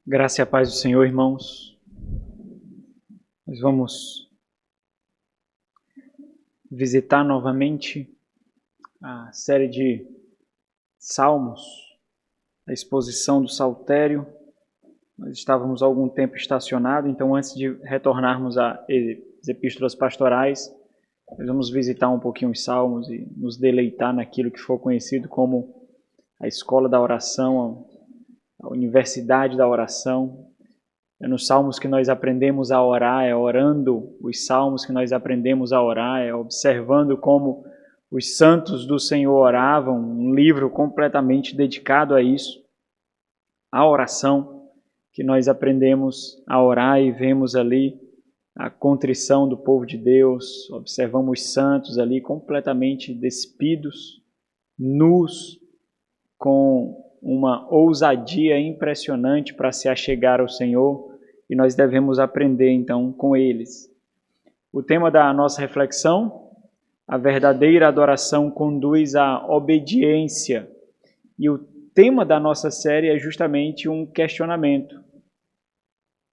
Graça e a paz do Senhor, irmãos. Nós vamos visitar novamente a série de Salmos, a exposição do Saltério. Nós estávamos há algum tempo estacionados, então antes de retornarmos às epístolas pastorais, nós vamos visitar um pouquinho os Salmos e nos deleitar naquilo que for conhecido como a escola da oração, a universidade da oração. É nos salmos que nós aprendemos a orar, é orando os salmos que nós aprendemos a orar, é observando como os santos do Senhor oravam, um livro completamente dedicado a isso, a oração, que nós aprendemos a orar e vemos ali a contrição do povo de Deus, observamos os santos ali completamente despidos, nus, com uma ousadia impressionante para se achegar ao Senhor, e nós devemos aprender então com eles. O tema da nossa reflexão: a verdadeira adoração conduz à obediência. E o tema da nossa série é justamente um questionamento.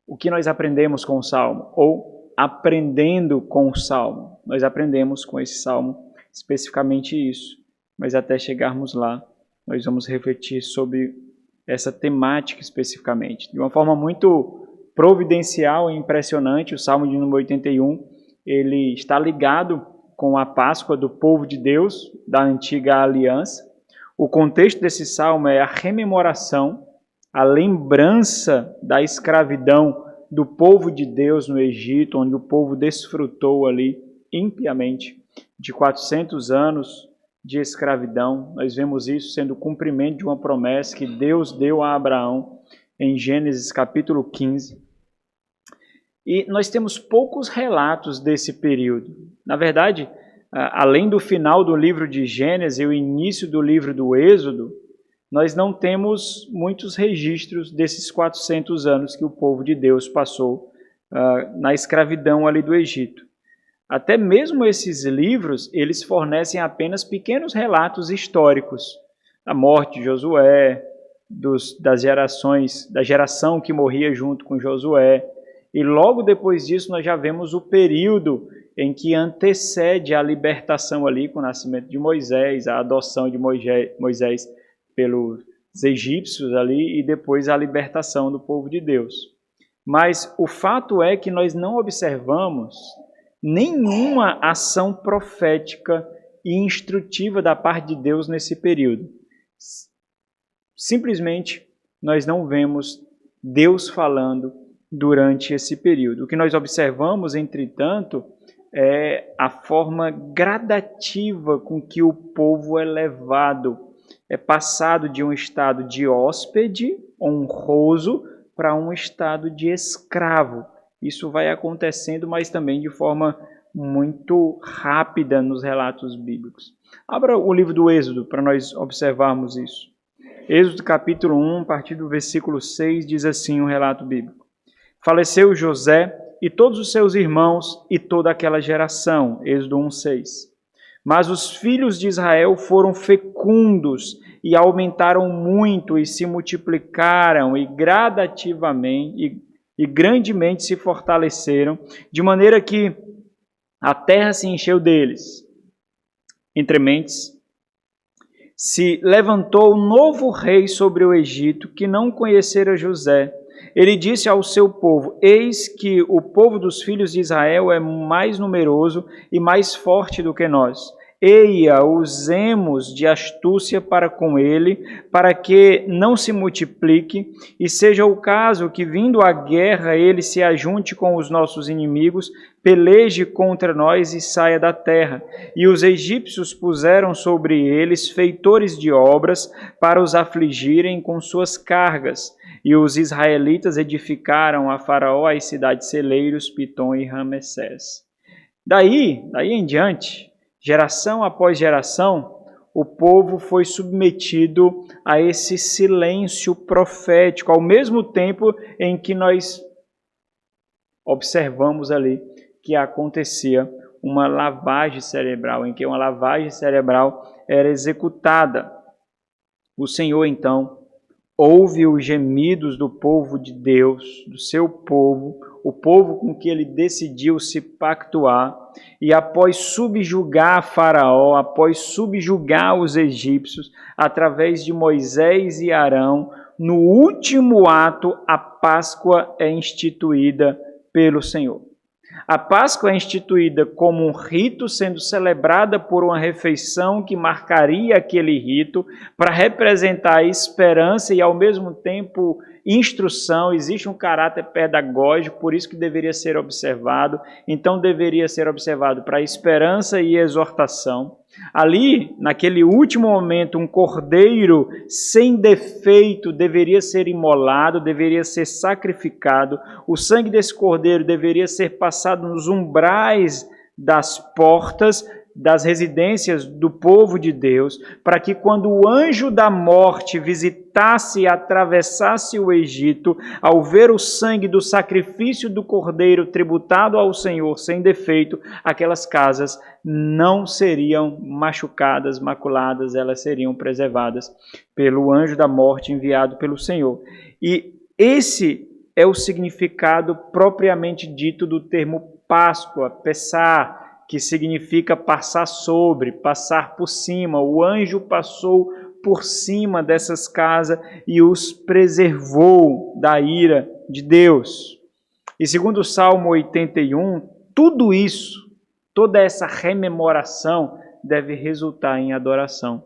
O que nós aprendemos com o Salmo? Ou aprendendo com o Salmo? Nós aprendemos com esse Salmo especificamente isso, mas até chegarmos lá, nós vamos refletir sobre essa temática especificamente. De uma forma muito providencial e impressionante, o Salmo de número 81, ele está ligado com a Páscoa do povo de Deus, da antiga aliança. O contexto desse salmo é a rememoração, a lembrança da escravidão do povo de Deus no Egito, onde o povo desfrutou ali impiamente de 400 anos de escravidão. Nós vemos isso sendo o cumprimento de uma promessa que Deus deu a Abraão em Gênesis capítulo 15. E nós temos poucos relatos desse período. Na verdade, além do final do livro de Gênesis e o início do livro do Êxodo, nós não temos muitos registros desses 400 anos que o povo de Deus passou na escravidão ali do Egito. Até mesmo esses livros, eles fornecem apenas pequenos relatos históricos. A morte de Josué, da geração que morria junto com Josué. E logo depois disso nós já vemos o período em que antecede a libertação ali, com o nascimento de Moisés, a adoção de Moisés pelos egípcios ali e depois a libertação do povo de Deus. Mas o fato é que nós não observamos nenhuma ação profética e instrutiva da parte de Deus nesse período. Simplesmente nós não vemos Deus falando durante esse período. O que nós observamos, entretanto, é a forma gradativa com que o povo é levado, é passado de um estado de hóspede honroso para um estado de escravo. Isso vai acontecendo, mas também de forma muito rápida nos relatos bíblicos. Abra o livro do Êxodo para nós observarmos isso. Êxodo capítulo 1, a partir do versículo 6, diz assim o relato bíblico. Faleceu José e todos os seus irmãos e toda aquela geração. Êxodo 1, 6. Mas os filhos de Israel foram fecundos e aumentaram muito e se multiplicaram e gradativamente e grandemente se fortaleceram, de maneira que a terra se encheu deles. Entre mentes, se levantou um novo rei sobre o Egito, que não conhecera José. Ele disse ao seu povo: eis que o povo dos filhos de Israel é mais numeroso e mais forte do que nós. Eia, usemos de astúcia para com ele, para que não se multiplique, e seja o caso que, vindo a guerra, ele se ajunte com os nossos inimigos, peleje contra nós e saia da terra. E os egípcios puseram sobre eles feitores de obras para os afligirem com suas cargas. E os israelitas edificaram a Faraó as cidades celeiros, Pitom e Ramessés. Daí em diante, geração após geração, o povo foi submetido a esse silêncio profético, ao mesmo tempo em que nós observamos ali que acontecia uma lavagem cerebral, em que uma lavagem cerebral era executada. O Senhor, então, ouve os gemidos do povo de Deus, do seu povo, o povo com que ele decidiu se pactuar, e após subjugar Faraó, após subjugar os egípcios, através de Moisés e Arão, no último ato, a Páscoa é instituída pelo Senhor. A Páscoa é instituída como um rito, sendo celebrada por uma refeição que marcaria aquele rito, para representar a esperança e, ao mesmo tempo, instrução. Existe um caráter pedagógico, por isso que deveria ser observado. Então, deveria ser observado para esperança e exortação. Ali, naquele último momento, um cordeiro sem defeito deveria ser imolado, deveria ser sacrificado. O sangue desse cordeiro deveria ser passado nos umbrais das portas das residências do povo de Deus, para que quando o anjo da morte visitasse e atravessasse o Egito, ao ver o sangue do sacrifício do cordeiro tributado ao Senhor sem defeito, aquelas casas não seriam machucadas, maculadas, elas seriam preservadas pelo anjo da morte enviado pelo Senhor. E esse é o significado propriamente dito do termo Páscoa, Pessah, que significa passar sobre, passar por cima. O anjo passou por cima dessas casas e os preservou da ira de Deus. E segundo o Salmo 81, tudo isso, toda essa rememoração deve resultar em adoração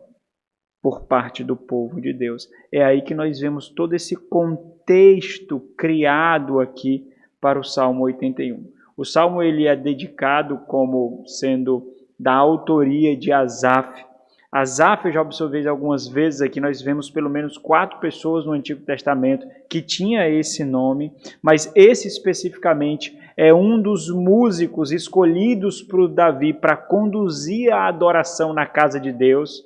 por parte do povo de Deus. É aí que nós vemos todo esse contexto criado aqui para o Salmo 81. O Salmo ele é dedicado como sendo da autoria de Asaf. Asaf, eu já observei algumas vezes aqui, nós vemos pelo menos 4 pessoas no Antigo Testamento que tinha esse nome, mas esse especificamente é um dos músicos escolhidos por Davi para conduzir a adoração na casa de Deus,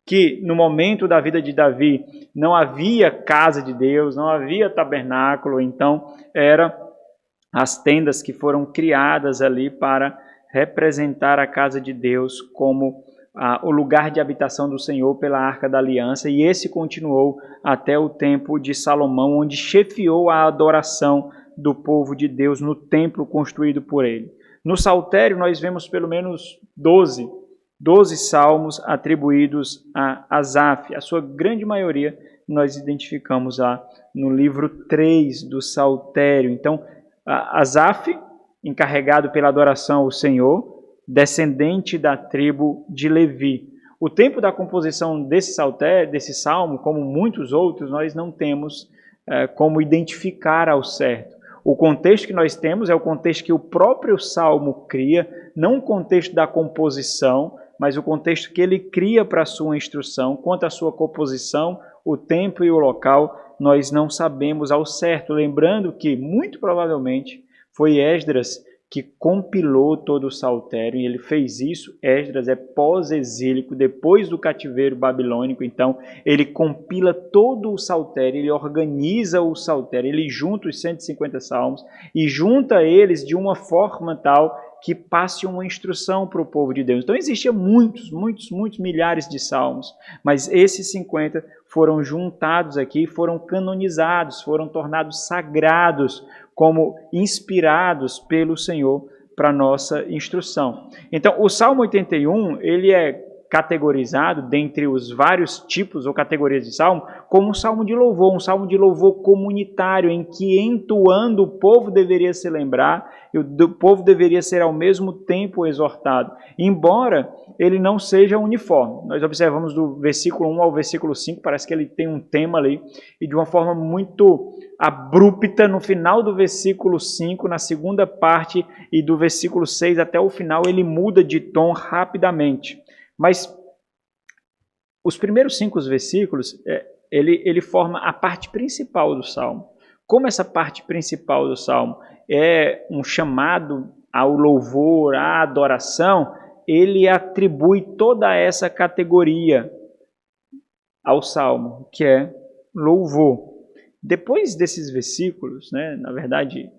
que no momento da vida de Davi não havia casa de Deus, não havia tabernáculo, então era as tendas que foram criadas ali para representar a casa de Deus como o lugar de habitação do Senhor pela Arca da Aliança, e esse continuou até o tempo de Salomão, onde chefiou a adoração do povo de Deus no templo construído por ele. No Saltério nós vemos pelo menos 12 salmos atribuídos a Asaf. A sua grande maioria nós identificamos lá no livro 3 do Saltério. Então, Asaf, encarregado pela adoração ao Senhor, descendente da tribo de Levi. O tempo da composição desse salmo, como muitos outros, nós não temos como identificar ao certo. O contexto que nós temos é o contexto que o próprio salmo cria, não o contexto da composição, mas o contexto que ele cria para a sua instrução. Quanto à sua composição, o tempo e o local, nós não sabemos ao certo. Lembrando que, muito provavelmente, foi Esdras que compilou todo o saltério, e ele fez isso. Esdras é pós-exílico, depois do cativeiro babilônico, então ele compila todo o saltério, ele organiza o saltério, ele junta os 150 salmos e junta eles de uma forma tal que passe uma instrução para o povo de Deus. Então existiam muitos milhares de salmos, mas esses 50 foram juntados aqui, foram canonizados, foram tornados sagrados, como inspirados pelo Senhor para nossa instrução. Então, o Salmo 81, ele é categorizado, dentre os vários tipos ou categorias de salmo, como um salmo de louvor comunitário, em que entoando o povo deveria se lembrar, e o povo deveria ser ao mesmo tempo exortado, embora ele não seja uniforme. Nós observamos do versículo 1 ao versículo 5, parece que ele tem um tema ali, e de uma forma muito abrupta, no final do versículo 5, na segunda parte, e do versículo 6 até o final, ele muda de tom rapidamente. Mas os primeiros 5 versículos, ele forma a parte principal do Salmo. Como essa parte principal do Salmo é um chamado ao louvor, à adoração, ele atribui toda essa categoria ao Salmo, que é louvor. Depois desses versículos, na verdade,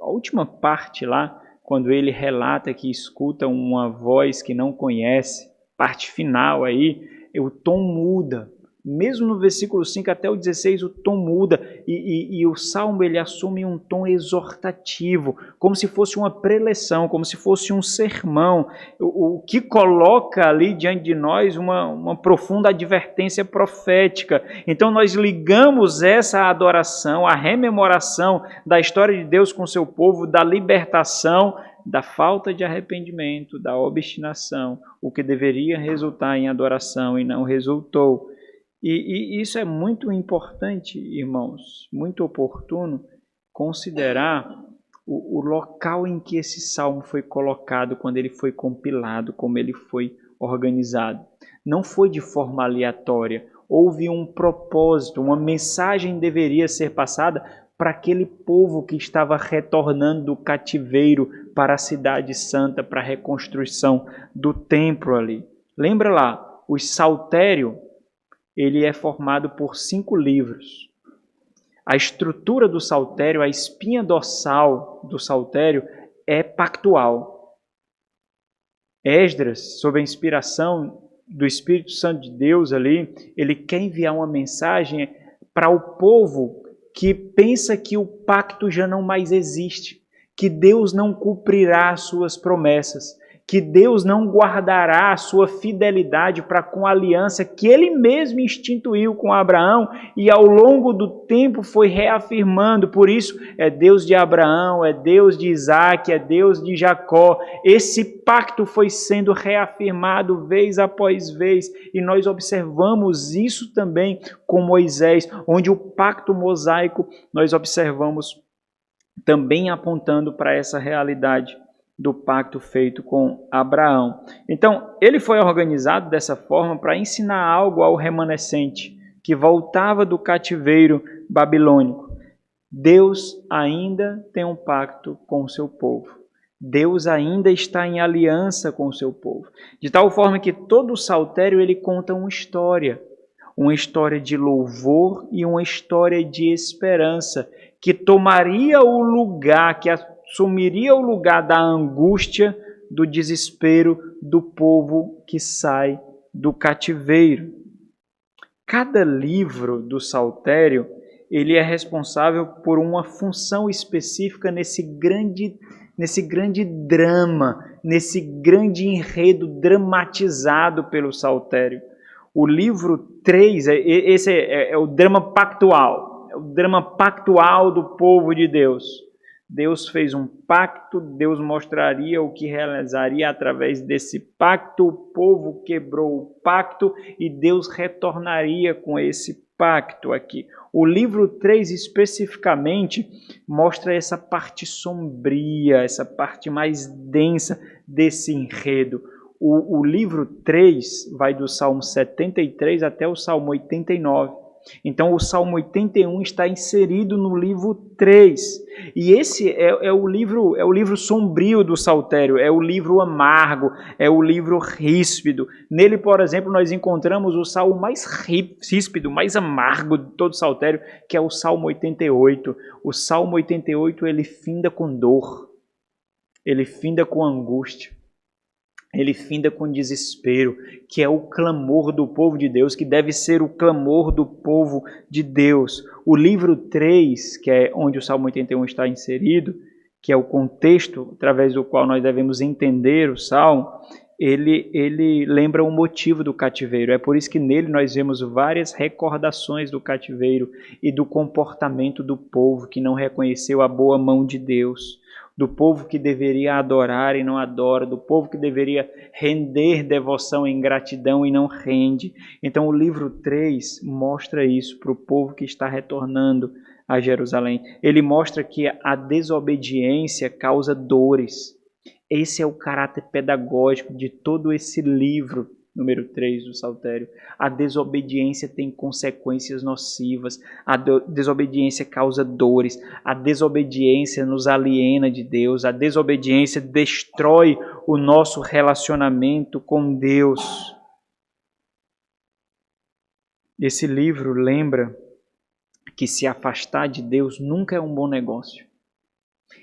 a última parte lá, quando ele relata que escuta uma voz que não conhece, parte final aí, o tom muda. Mesmo no versículo 5 até o 16, o tom muda e o Salmo ele assume um tom exortativo, como se fosse uma preleção, como se fosse um sermão, o que coloca ali diante de nós uma profunda advertência profética. Então nós ligamos essa adoração, a rememoração da história de Deus com o seu povo, da libertação, da falta de arrependimento, da obstinação, o que deveria resultar em adoração e não resultou. E isso é muito importante, irmãos, muito oportuno considerar o local em que esse salmo foi colocado, quando ele foi compilado, como ele foi organizado. Não foi de forma aleatória, houve um propósito, uma mensagem deveria ser passada para aquele povo que estava retornando do cativeiro para a cidade santa, para a reconstrução do templo ali. Lembra lá, o saltério, ele é formado por 5 livros. A estrutura do saltério, a espinha dorsal do saltério é pactual. Esdras, sob a inspiração do Espírito Santo de Deus ali, ele quer enviar uma mensagem para o povo que pensa que o pacto já não mais existe, que Deus não cumprirá as suas promessas, que Deus não guardará a sua fidelidade para com a aliança que Ele mesmo instituiu com Abraão e ao longo do tempo foi reafirmando. Por isso, é Deus de Abraão, é Deus de Isaac, é Deus de Jacó. Esse pacto foi sendo reafirmado vez após vez e nós observamos isso também com Moisés, onde o pacto mosaico nós observamos também apontando para essa realidade do pacto feito com Abraão. Então, ele foi organizado dessa forma para ensinar algo ao remanescente que voltava do cativeiro babilônico. Deus ainda tem um pacto com o seu povo. Deus ainda está em aliança com o seu povo. De tal forma que todo o saltério ele conta uma história de louvor e uma história de esperança, que tomaria o lugar, que assumiria o lugar da angústia, do desespero do povo que sai do cativeiro. Cada livro do saltério, ele é responsável por uma função específica nesse grande drama, nesse grande enredo dramatizado pelo saltério. O livro 3, esse é o drama pactual, é o drama pactual do povo de Deus. Deus fez um pacto, Deus mostraria o que realizaria através desse pacto, o povo quebrou o pacto e Deus retornaria com esse pacto aqui. O livro 3 especificamente mostra essa parte sombria, essa parte mais densa desse enredo. O livro 3 vai do Salmo 73 até o Salmo 89. Então o Salmo 81 está inserido no livro 3. E esse é o livro sombrio do saltério, é o livro amargo, é o livro ríspido. Nele, por exemplo, nós encontramos o salmo mais ríspido, mais amargo de todo o saltério, que é o Salmo 88. O Salmo 88 ele finda com dor, ele finda com angústia. Ele finda com desespero, que é o clamor do povo de Deus, que deve ser o clamor do povo de Deus. O livro 3, que é onde o Salmo 81 está inserido, que é o contexto através do qual nós devemos entender o Salmo, ele lembra o motivo do cativeiro. É por isso que nele nós vemos várias recordações do cativeiro e do comportamento do povo que não reconheceu a boa mão de Deus, do povo que deveria adorar e não adora, do povo que deveria render devoção em gratidão e não rende. Então o livro 3 mostra isso para o povo que está retornando a Jerusalém. Ele mostra que a desobediência causa dores. Esse é o caráter pedagógico de todo esse livro, número 3 do Saltério. A desobediência tem consequências nocivas, a desobediência causa dores, a desobediência nos aliena de Deus, a desobediência destrói o nosso relacionamento com Deus. Esse livro lembra que se afastar de Deus nunca é um bom negócio.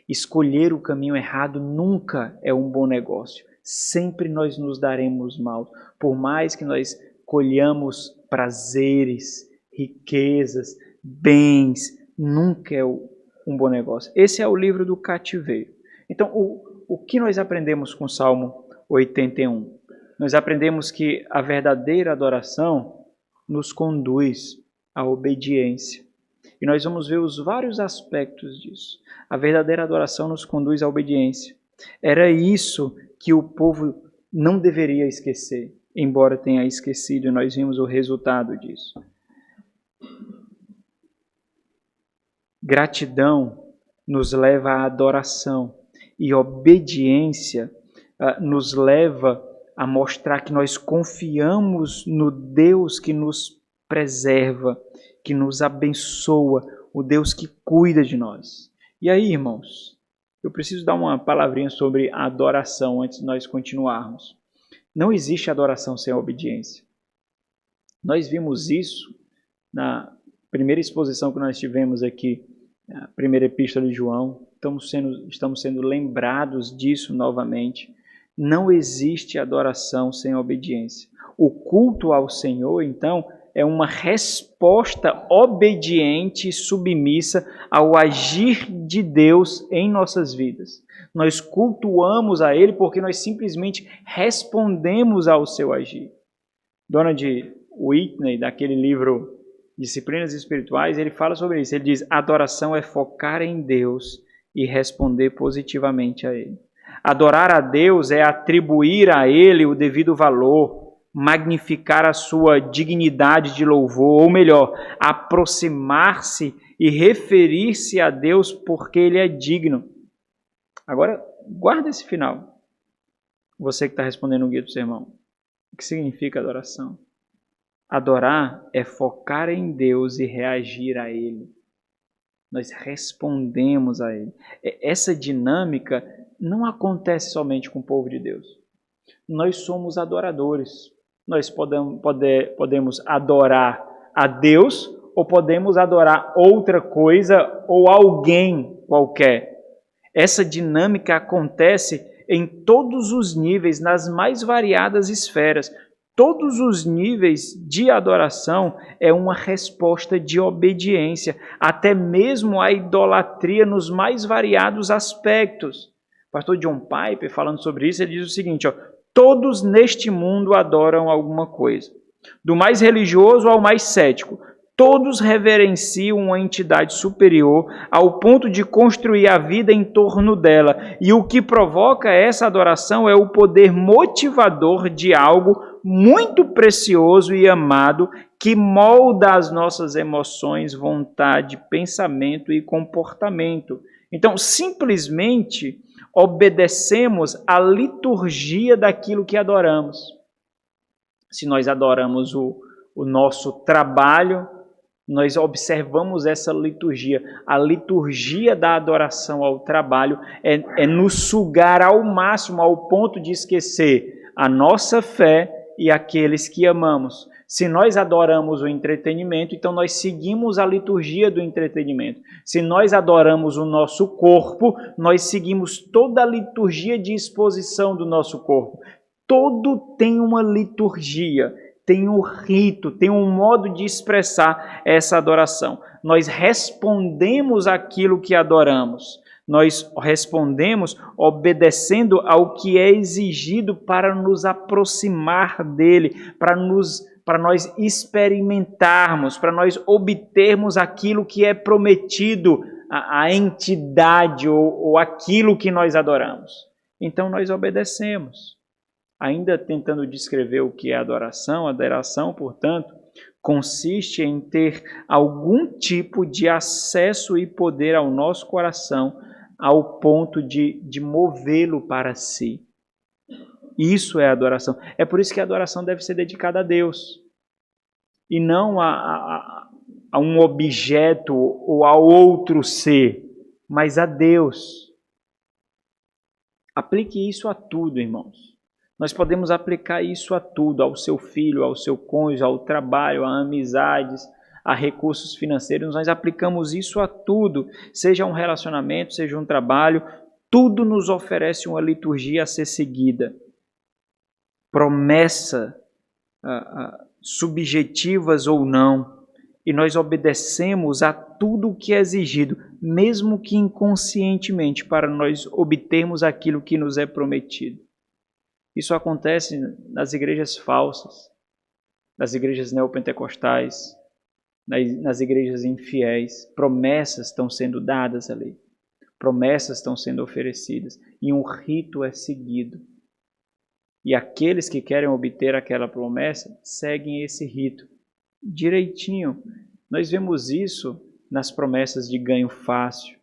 Escolher o caminho errado nunca é um bom negócio. Sempre nós nos daremos mal. Por mais que nós colhamos prazeres, riquezas, bens. Nunca é um bom negócio. Esse é o livro do cativeiro. Então, o que nós aprendemos com o Salmo 81? Nós aprendemos que a verdadeira adoração nos conduz à obediência. E nós vamos ver os vários aspectos disso. A verdadeira adoração nos conduz à obediência. Era isso que o povo não deveria esquecer, embora tenha esquecido, e nós vimos o resultado disso. Gratidão nos leva à adoração e obediência nos leva a mostrar que nós confiamos no Deus que nos preserva, que nos abençoa, o Deus que cuida de nós. E aí, irmãos, eu preciso dar uma palavrinha sobre a adoração antes de nós continuarmos. Não existe adoração sem obediência. Nós vimos isso na primeira exposição que nós tivemos aqui, a primeira epístola de João. Estamos sendo lembrados disso novamente. Não existe adoração sem obediência. O culto ao Senhor, então, é uma resposta obediente e submissa ao agir de Deus em nossas vidas. Nós cultuamos a Ele porque nós simplesmente respondemos ao seu agir. Donald Whitney, daquele livro Disciplinas Espirituais, ele fala sobre isso. Ele diz: adoração é focar em Deus e responder positivamente a Ele. Adorar a Deus é atribuir a Ele o devido valor, magnificar a sua dignidade de louvor, ou melhor, aproximar-se e referir-se a Deus porque Ele é digno. Agora, guarda esse final. Você que está respondendo o guia do sermão. O que significa adoração? Adorar é focar em Deus e reagir a Ele. Nós respondemos a Ele. Essa dinâmica não acontece somente com o povo de Deus. Nós somos adoradores. Nós podemos adorar a Deus ou podemos adorar outra coisa ou alguém qualquer. Essa dinâmica acontece em todos os níveis, nas mais variadas esferas. Todos os níveis de adoração é uma resposta de obediência, até mesmo a idolatria nos mais variados aspectos. O pastor John Piper, falando sobre isso, ele diz o seguinte: todos neste mundo adoram alguma coisa, do mais religioso ao mais cético. Todos reverenciam uma entidade superior ao ponto de construir a vida em torno dela. E o que provoca essa adoração é o poder motivador de algo muito precioso e amado que molda as nossas emoções, vontade, pensamento e comportamento. Então, simplesmente obedecemos à liturgia daquilo que adoramos. Se nós adoramos o nosso trabalho, nós observamos essa liturgia. A liturgia da adoração ao trabalho é nos sugar ao máximo, ao ponto de esquecer a nossa fé e aqueles que amamos. Se nós adoramos o entretenimento, então nós seguimos a liturgia do entretenimento. Se nós adoramos o nosso corpo, nós seguimos toda a liturgia de exposição do nosso corpo. Todo tem uma liturgia, tem um rito, tem um modo de expressar essa adoração. Nós respondemos aquilo que adoramos. Nós respondemos obedecendo ao que é exigido para nos aproximar dele, para nós experimentarmos, para nós obtermos aquilo que é prometido à entidade ou aquilo que nós adoramos. Então nós obedecemos. Ainda tentando descrever o que é adoração, portanto, consiste em ter algum tipo de acesso e poder ao nosso coração ao ponto de movê-lo para si. Isso é adoração. É por isso que a adoração deve ser dedicada a Deus e não a um objeto ou a outro ser, mas a Deus. Aplique isso a tudo, irmãos. Nós podemos aplicar isso a tudo, ao seu filho, ao seu cônjuge, ao trabalho, a amizades, a recursos financeiros. Nós aplicamos isso a tudo, seja um relacionamento, seja um trabalho, tudo nos oferece uma liturgia a ser seguida. Promessa subjetivas ou não, e nós obedecemos a tudo o que é exigido, mesmo que inconscientemente, para nós obtermos aquilo que nos é prometido. Isso acontece nas igrejas falsas, nas igrejas neopentecostais, nas igrejas infiéis. Promessas estão sendo dadas ali, promessas estão sendo oferecidas, e um rito é seguido. E aqueles que querem obter aquela promessa seguem esse rito direitinho. Nós vemos isso nas promessas de ganho fácil,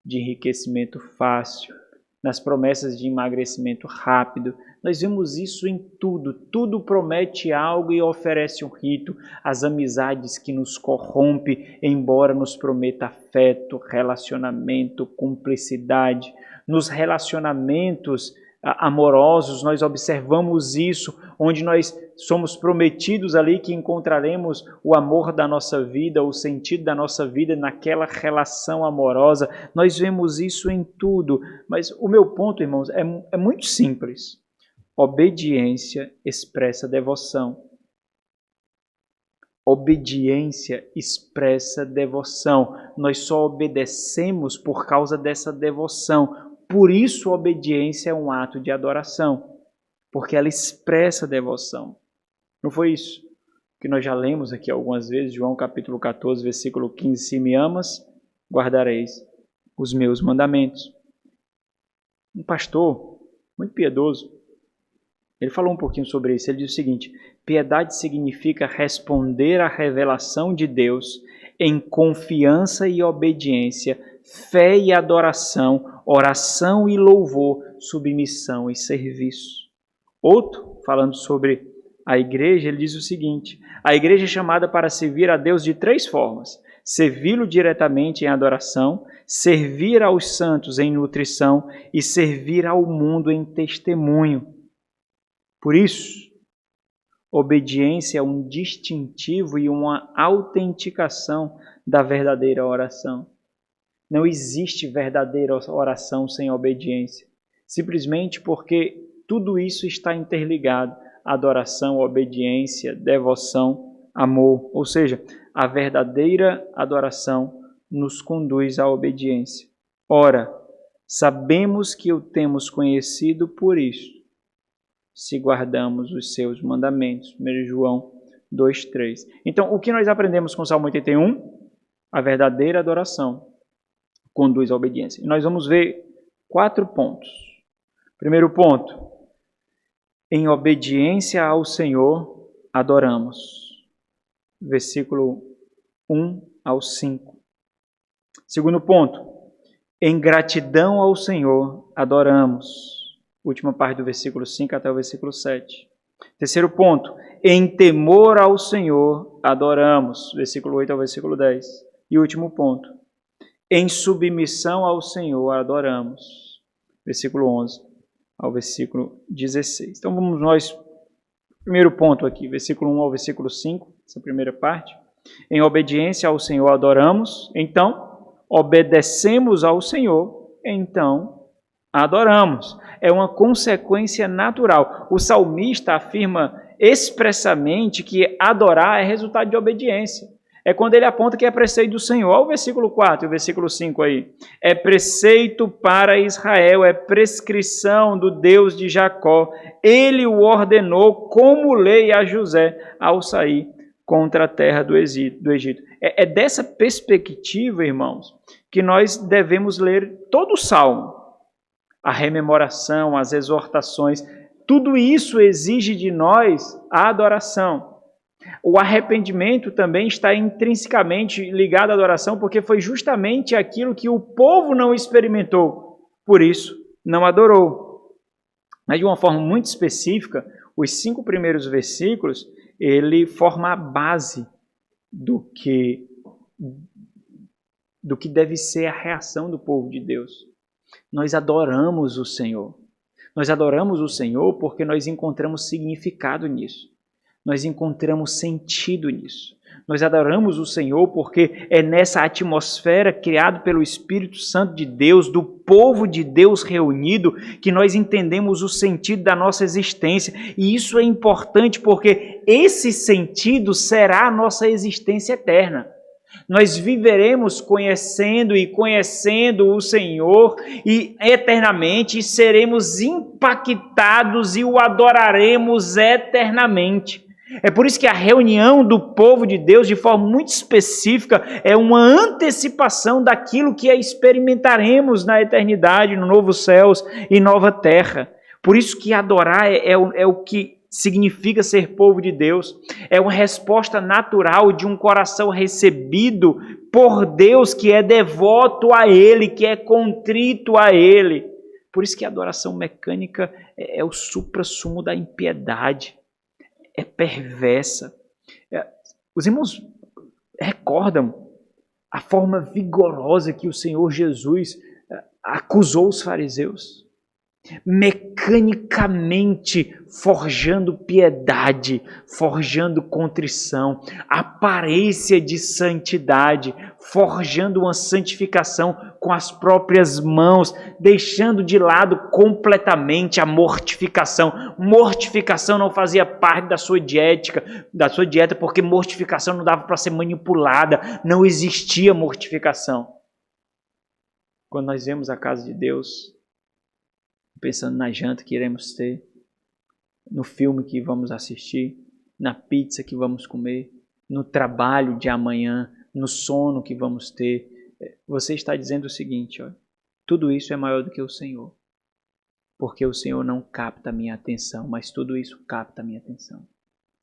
de enriquecimento fácil, nas promessas de emagrecimento rápido. Nós vemos isso em tudo. Tudo promete algo e oferece um rito. As amizades que nos corrompe, embora nos prometa afeto, relacionamento, cumplicidade. Nos relacionamentos amorosos, nós observamos isso, onde nós somos prometidos ali que encontraremos o amor da nossa vida, o sentido da nossa vida naquela relação amorosa. Nós vemos isso em tudo. Mas o meu ponto, irmãos, é muito simples. Obediência expressa devoção. Obediência expressa devoção. Nós só obedecemos por causa dessa devoção. Por isso, a obediência é um ato de adoração, porque ela expressa devoção. Não foi isso que nós já lemos aqui algumas vezes, João capítulo 14, versículo 15, se me amas, guardareis os meus mandamentos. Um pastor muito piedoso, ele falou um pouquinho sobre isso. Ele diz o seguinte: piedade significa responder à revelação de Deus em confiança e obediência, fé e adoração, oração e louvor, submissão e serviço. Outro, falando sobre a igreja, ele diz o seguinte: a igreja é chamada para servir a Deus de 3 formas: servi-lo diretamente em adoração, servir aos santos em nutrição e servir ao mundo em testemunho. Por isso, obediência é um distintivo e uma autenticação da verdadeira oração. Não existe verdadeira oração sem obediência, simplesmente porque tudo isso está interligado: adoração, obediência, devoção, amor. Ou seja, a verdadeira adoração nos conduz à obediência. Ora, sabemos que o temos conhecido por isso, se guardamos os seus mandamentos. 1 João 2,3. Então, o que nós aprendemos com o Salmo 81? A verdadeira adoração conduz à obediência. E nós vamos ver 4 pontos. Primeiro ponto: em obediência ao Senhor, adoramos. Versículo 1 ao 5. Segundo ponto: em gratidão ao Senhor, adoramos. Última parte do versículo 5 até o versículo 7. Terceiro ponto: em temor ao Senhor, adoramos. Versículo 8 ao versículo 10. E último ponto: em submissão ao Senhor, adoramos. Versículo 11 ao versículo 16. Então vamos nós, primeiro ponto aqui, versículo 1 ao versículo 5, essa primeira parte. Em obediência ao Senhor adoramos, então obedecemos ao Senhor, então adoramos. É uma consequência natural. O salmista afirma expressamente que adorar é resultado de obediência. É quando ele aponta que é preceito do Senhor. Olha o versículo 4 e o versículo 5 aí. É preceito para Israel, é prescrição do Deus de Jacó. Ele o ordenou como lei a José ao sair contra a terra do Egito. É dessa perspectiva, irmãos, que nós devemos ler todo o Salmo. A rememoração, as exortações, tudo isso exige de nós a adoração. O arrependimento também está intrinsecamente ligado à adoração, porque foi justamente aquilo que o povo não experimentou, por isso não adorou. Mas de uma forma muito específica, os 5 primeiros versículos, ele forma a base do que deve ser a reação do povo de Deus. Nós adoramos o Senhor. Nós adoramos o Senhor porque nós encontramos significado nisso. Nós encontramos sentido nisso. Nós adoramos o Senhor porque é nessa atmosfera criada pelo Espírito Santo de Deus, do povo de Deus reunido, que nós entendemos o sentido da nossa existência. E isso é importante porque esse sentido será a nossa existência eterna. Nós viveremos conhecendo e conhecendo o Senhor e eternamente seremos impactados e o adoraremos eternamente. É por isso que a reunião do povo de Deus, de forma muito específica, é uma antecipação daquilo que experimentaremos na eternidade, no novo céus e nova terra. Por isso que adorar é o que significa ser povo de Deus. É uma resposta natural de um coração recebido por Deus, que é devoto a Ele, que é contrito a Ele. Por isso que a adoração mecânica é o suprassumo da impiedade. É perversa. Os irmãos recordam a forma vigorosa que o Senhor Jesus acusou os fariseus? Mecanicamente forjando piedade, forjando contrição, aparência de santidade, forjando uma santificação com as próprias mãos, deixando de lado completamente a mortificação. Mortificação não fazia parte da sua dieta, porque mortificação não dava para ser manipulada, não existia mortificação. Quando nós vemos a casa de Deus, pensando na janta que iremos ter, no filme que vamos assistir, na pizza que vamos comer, no trabalho de amanhã, no sono que vamos ter, você está dizendo o seguinte, ó, tudo isso é maior do que o Senhor, porque o Senhor não capta a minha atenção, mas tudo isso capta a minha atenção.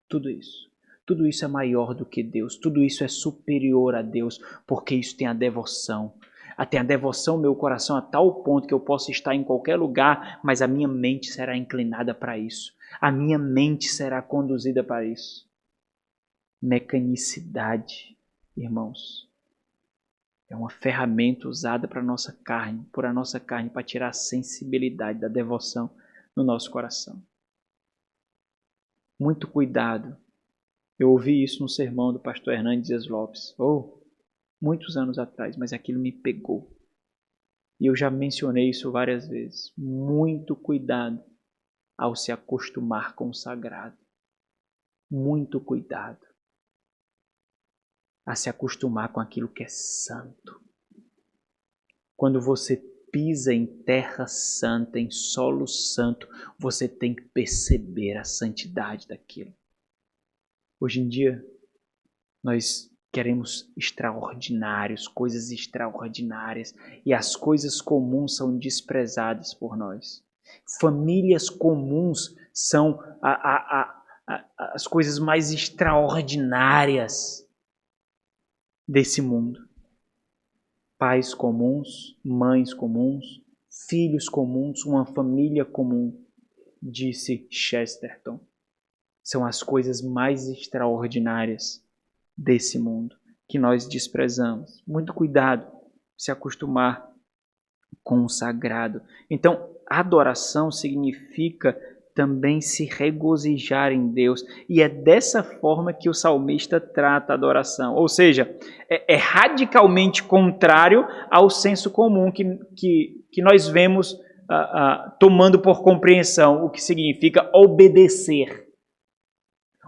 Tudo isso é maior do que Deus, tudo isso é superior a Deus, porque isso tem a devoção. Tem a devoção no meu coração a tal ponto que eu posso estar em qualquer lugar, mas a minha mente será inclinada para isso. A minha mente será conduzida para isso. Mecanicidade, irmãos, é uma ferramenta usada por a nossa carne, para tirar a sensibilidade da devoção no nosso coração. Muito cuidado. Eu ouvi isso no sermão do pastor Hernandes Dias Lopes. Muitos anos atrás, mas aquilo me pegou. E eu já mencionei isso várias vezes. Muito cuidado ao se acostumar com o sagrado. Muito cuidado a se acostumar com aquilo que é santo. Quando você pisa em terra santa, em solo santo, você tem que perceber a santidade daquilo. Hoje em dia, nós queremos extraordinários, coisas extraordinárias, e as coisas comuns são desprezadas por nós. Famílias comuns são as coisas mais extraordinárias desse mundo. Pais comuns, mães comuns, filhos comuns, uma família comum, disse Chesterton. São as coisas mais extraordinárias desse mundo, que nós desprezamos. Muito cuidado se acostumar com o sagrado. Então, adoração significa também se regozijar em Deus. E é dessa forma que o salmista trata a adoração. Ou seja, é radicalmente contrário ao senso comum que nós vemos tomando por compreensão o que significa obedecer.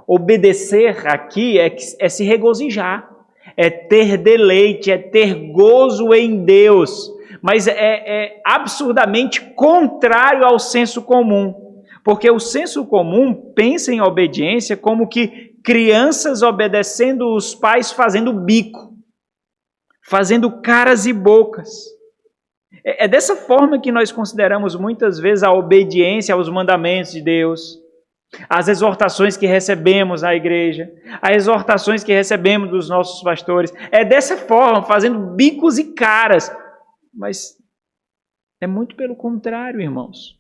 Obedecer aqui é se regozijar, é ter deleite, é ter gozo em Deus, mas é absurdamente contrário ao senso comum, porque o senso comum pensa em obediência como que crianças obedecendo os pais fazendo bico, fazendo caras e bocas. É dessa forma que nós consideramos muitas vezes a obediência aos mandamentos de Deus, as exortações que recebemos na igreja, as exortações que recebemos dos nossos pastores. É dessa forma, fazendo bicos e caras. Mas é muito pelo contrário, irmãos.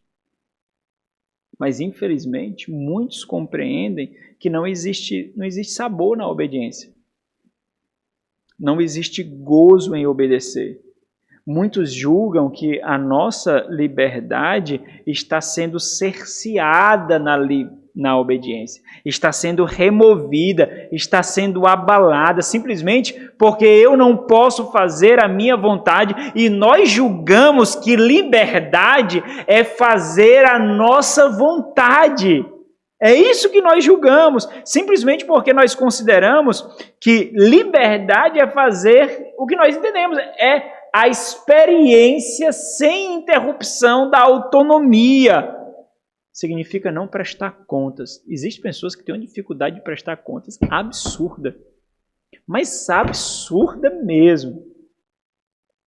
Mas, infelizmente, muitos compreendem que não existe sabor na obediência. Não existe gozo em obedecer. Muitos julgam que a nossa liberdade está sendo cerceada na obediência. Está sendo removida, está sendo abalada, simplesmente porque eu não posso fazer a minha vontade e nós julgamos que liberdade é fazer a nossa vontade. É isso que nós julgamos, simplesmente porque nós consideramos que liberdade é fazer o que nós entendemos, é a experiência sem interrupção da autonomia. Significa não prestar contas. Existem pessoas que têm uma dificuldade de prestar contas absurda, mas absurda mesmo.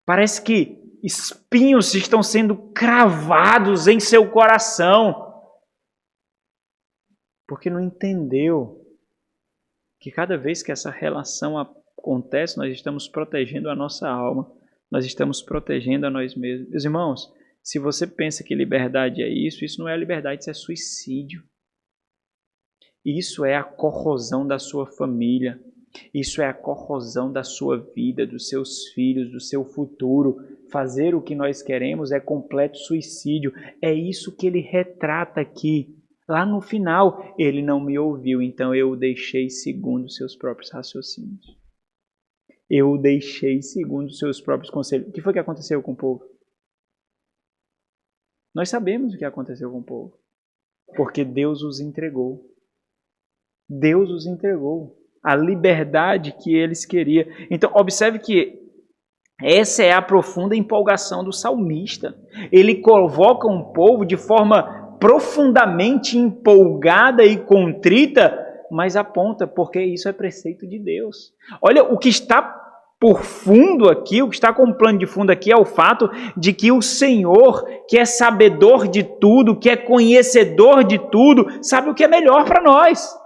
Parece que espinhos estão sendo cravados em seu coração, porque não entendeu que cada vez que essa relação acontece, nós estamos protegendo a nossa alma, nós estamos protegendo a nós mesmos. Meus irmãos, se você pensa que liberdade é isso não é liberdade, isso é suicídio. Isso é a corrosão da sua família, isso é a corrosão da sua vida, dos seus filhos, do seu futuro. Fazer o que nós queremos é completo suicídio. É isso que ele retrata aqui. Lá no final, ele não me ouviu, então eu o deixei segundo os seus próprios raciocínios. Eu o deixei segundo os seus próprios conselhos. O que foi que aconteceu com o povo? Nós sabemos o que aconteceu com o povo. Porque Deus os entregou. Deus os entregou. A liberdade que eles queriam. Então, observe que essa é a profunda empolgação do salmista. Ele convoca um povo de forma profundamente empolgada e contrita, mas aponta porque isso é preceito de Deus. Olha, o que está por fundo aqui, o que está como plano de fundo aqui é o fato de que o Senhor, que é sabedor de tudo, que é conhecedor de tudo, sabe o que é melhor para nós.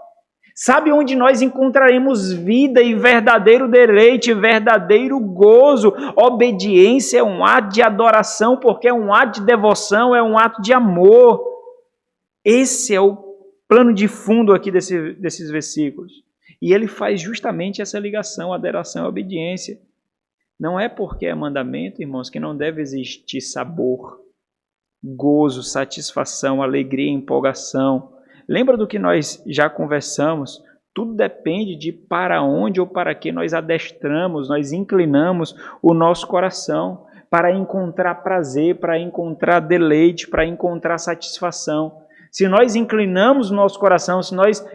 Sabe onde nós encontraremos vida e verdadeiro deleite, verdadeiro gozo. Obediência é um ato de adoração, porque é um ato de devoção, é um ato de amor. Esse é o plano de fundo aqui desses versículos. E ele faz justamente essa ligação, adoração e obediência. Não é porque é mandamento, irmãos, que não deve existir sabor, gozo, satisfação, alegria, empolgação. Lembra do que nós já conversamos? Tudo depende de para onde ou para que nós adestramos, nós inclinamos o nosso coração para encontrar prazer, para encontrar deleite, para encontrar satisfação. Se nós inclinamos o nosso coração, se nós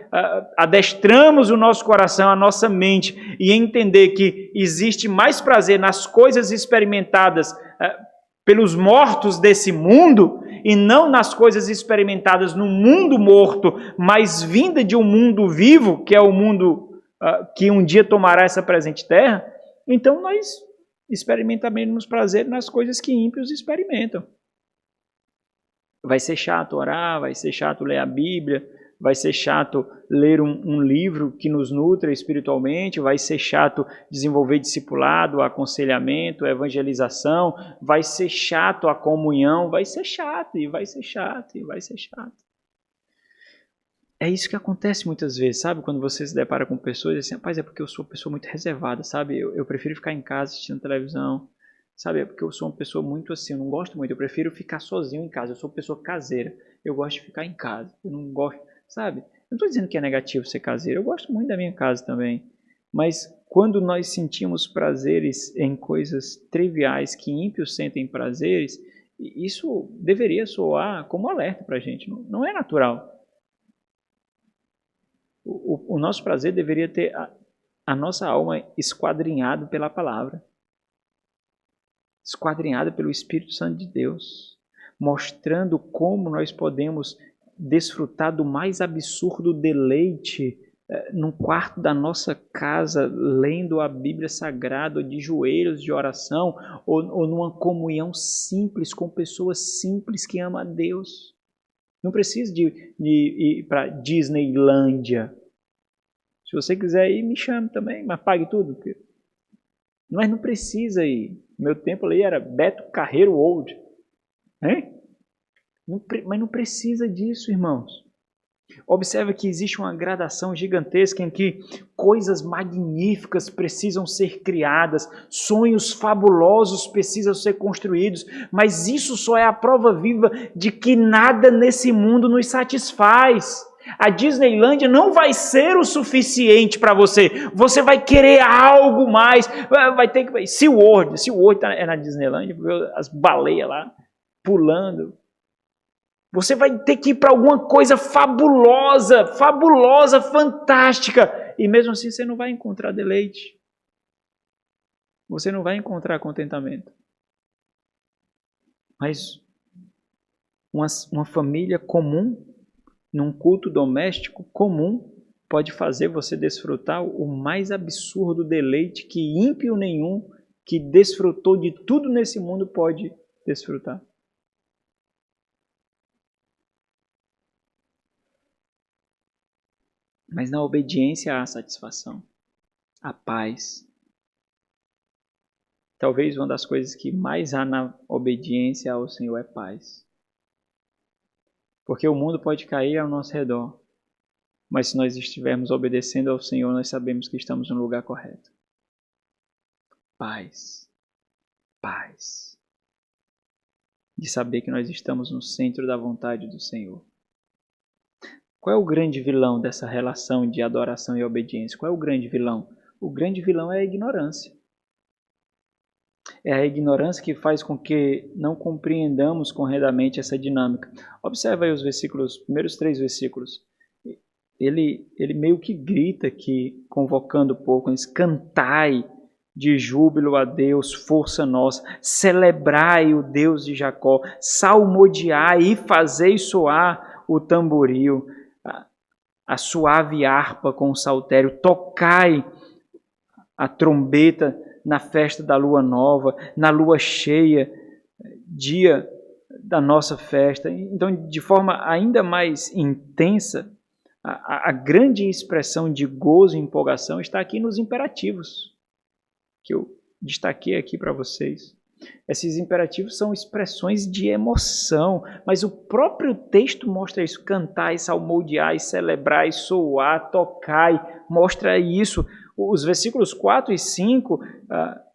adestramos o nosso coração, a nossa mente, e entender que existe mais prazer nas coisas experimentadas pelos mortos desse mundo, e não nas coisas experimentadas no mundo morto, mas vinda de um mundo vivo, que é o mundo que um dia tomará essa presente terra, então nós experimentaremos prazer nas coisas que ímpios experimentam. Vai ser chato orar, vai ser chato ler a Bíblia, vai ser chato ler um livro que nos nutre espiritualmente, vai ser chato desenvolver discipulado, aconselhamento, evangelização, vai ser chato a comunhão, vai ser chato, e vai ser chato, e vai ser chato. É isso que acontece muitas vezes, sabe? Quando você se depara com pessoas e assim, rapaz, é porque eu sou uma pessoa muito reservada, sabe? Eu prefiro ficar em casa assistindo televisão. Sabe, é porque eu sou uma pessoa muito assim, eu não gosto muito, eu prefiro ficar sozinho em casa, eu sou uma pessoa caseira, eu gosto de ficar em casa, eu não gosto, sabe? Não estou dizendo que é negativo ser caseiro, eu gosto muito da minha casa também, mas quando nós sentimos prazeres em coisas triviais que ímpios sentem prazeres, isso deveria soar como alerta para a gente, não é natural. O nosso prazer deveria ter a nossa alma esquadrinhada pela palavra. Esquadrinhada pelo Espírito Santo de Deus, mostrando como nós podemos desfrutar do mais absurdo deleite num quarto da nossa casa, lendo a Bíblia Sagrada, ou de joelhos de oração, ou numa comunhão simples com pessoas simples que amam a Deus. Não precisa de ir para Disneylândia. Se você quiser ir, me chame também, mas pague tudo. Mas não precisa ir. Meu tempo ali era Beto Carreiro Old. Hein? Mas não precisa disso, irmãos. Observe que existe uma gradação gigantesca em que coisas magníficas precisam ser criadas, sonhos fabulosos precisam ser construídos, mas isso só é a prova viva de que nada nesse mundo nos satisfaz. A Disneylândia não vai ser o suficiente para você. Você vai querer algo mais. Vai ter que... SeaWorld é na Disneylândia, as baleias lá pulando. Você vai ter que ir para alguma coisa fabulosa, fantástica. E mesmo assim você não vai encontrar deleite. Você não vai encontrar contentamento. Mas uma família comum, num culto doméstico comum, pode fazer você desfrutar o mais absurdo deleite que ímpio nenhum que desfrutou de tudo nesse mundo pode desfrutar. Mas na obediência há satisfação, há paz. Talvez uma das coisas que mais há na obediência ao Senhor é paz. Porque o mundo pode cair ao nosso redor, mas se nós estivermos obedecendo ao Senhor, nós sabemos que estamos no lugar correto. Paz. Paz. De saber que nós estamos no centro da vontade do Senhor. Qual é o grande vilão dessa relação de adoração e obediência? Qual é o grande vilão? O grande vilão é a ignorância. É a ignorância que faz com que não compreendamos corretamente essa dinâmica. Observa aí os primeiros 3 versículos. Ele meio que grita aqui, convocando o povo, cantai de júbilo a Deus, força nossa, celebrai o Deus de Jacó, salmodiai e fazei soar o tamboril, a suave harpa com o saltério, tocai a trombeta na festa da lua nova, na lua cheia, dia da nossa festa. Então, de forma ainda mais intensa, a grande expressão de gozo e empolgação está aqui nos imperativos, que eu destaquei aqui para vocês. Esses imperativos são expressões de emoção, mas o próprio texto mostra isso. Cantai, salmodiai, celebrai, soar, tocai, mostra isso. Os versículos 4 e 5,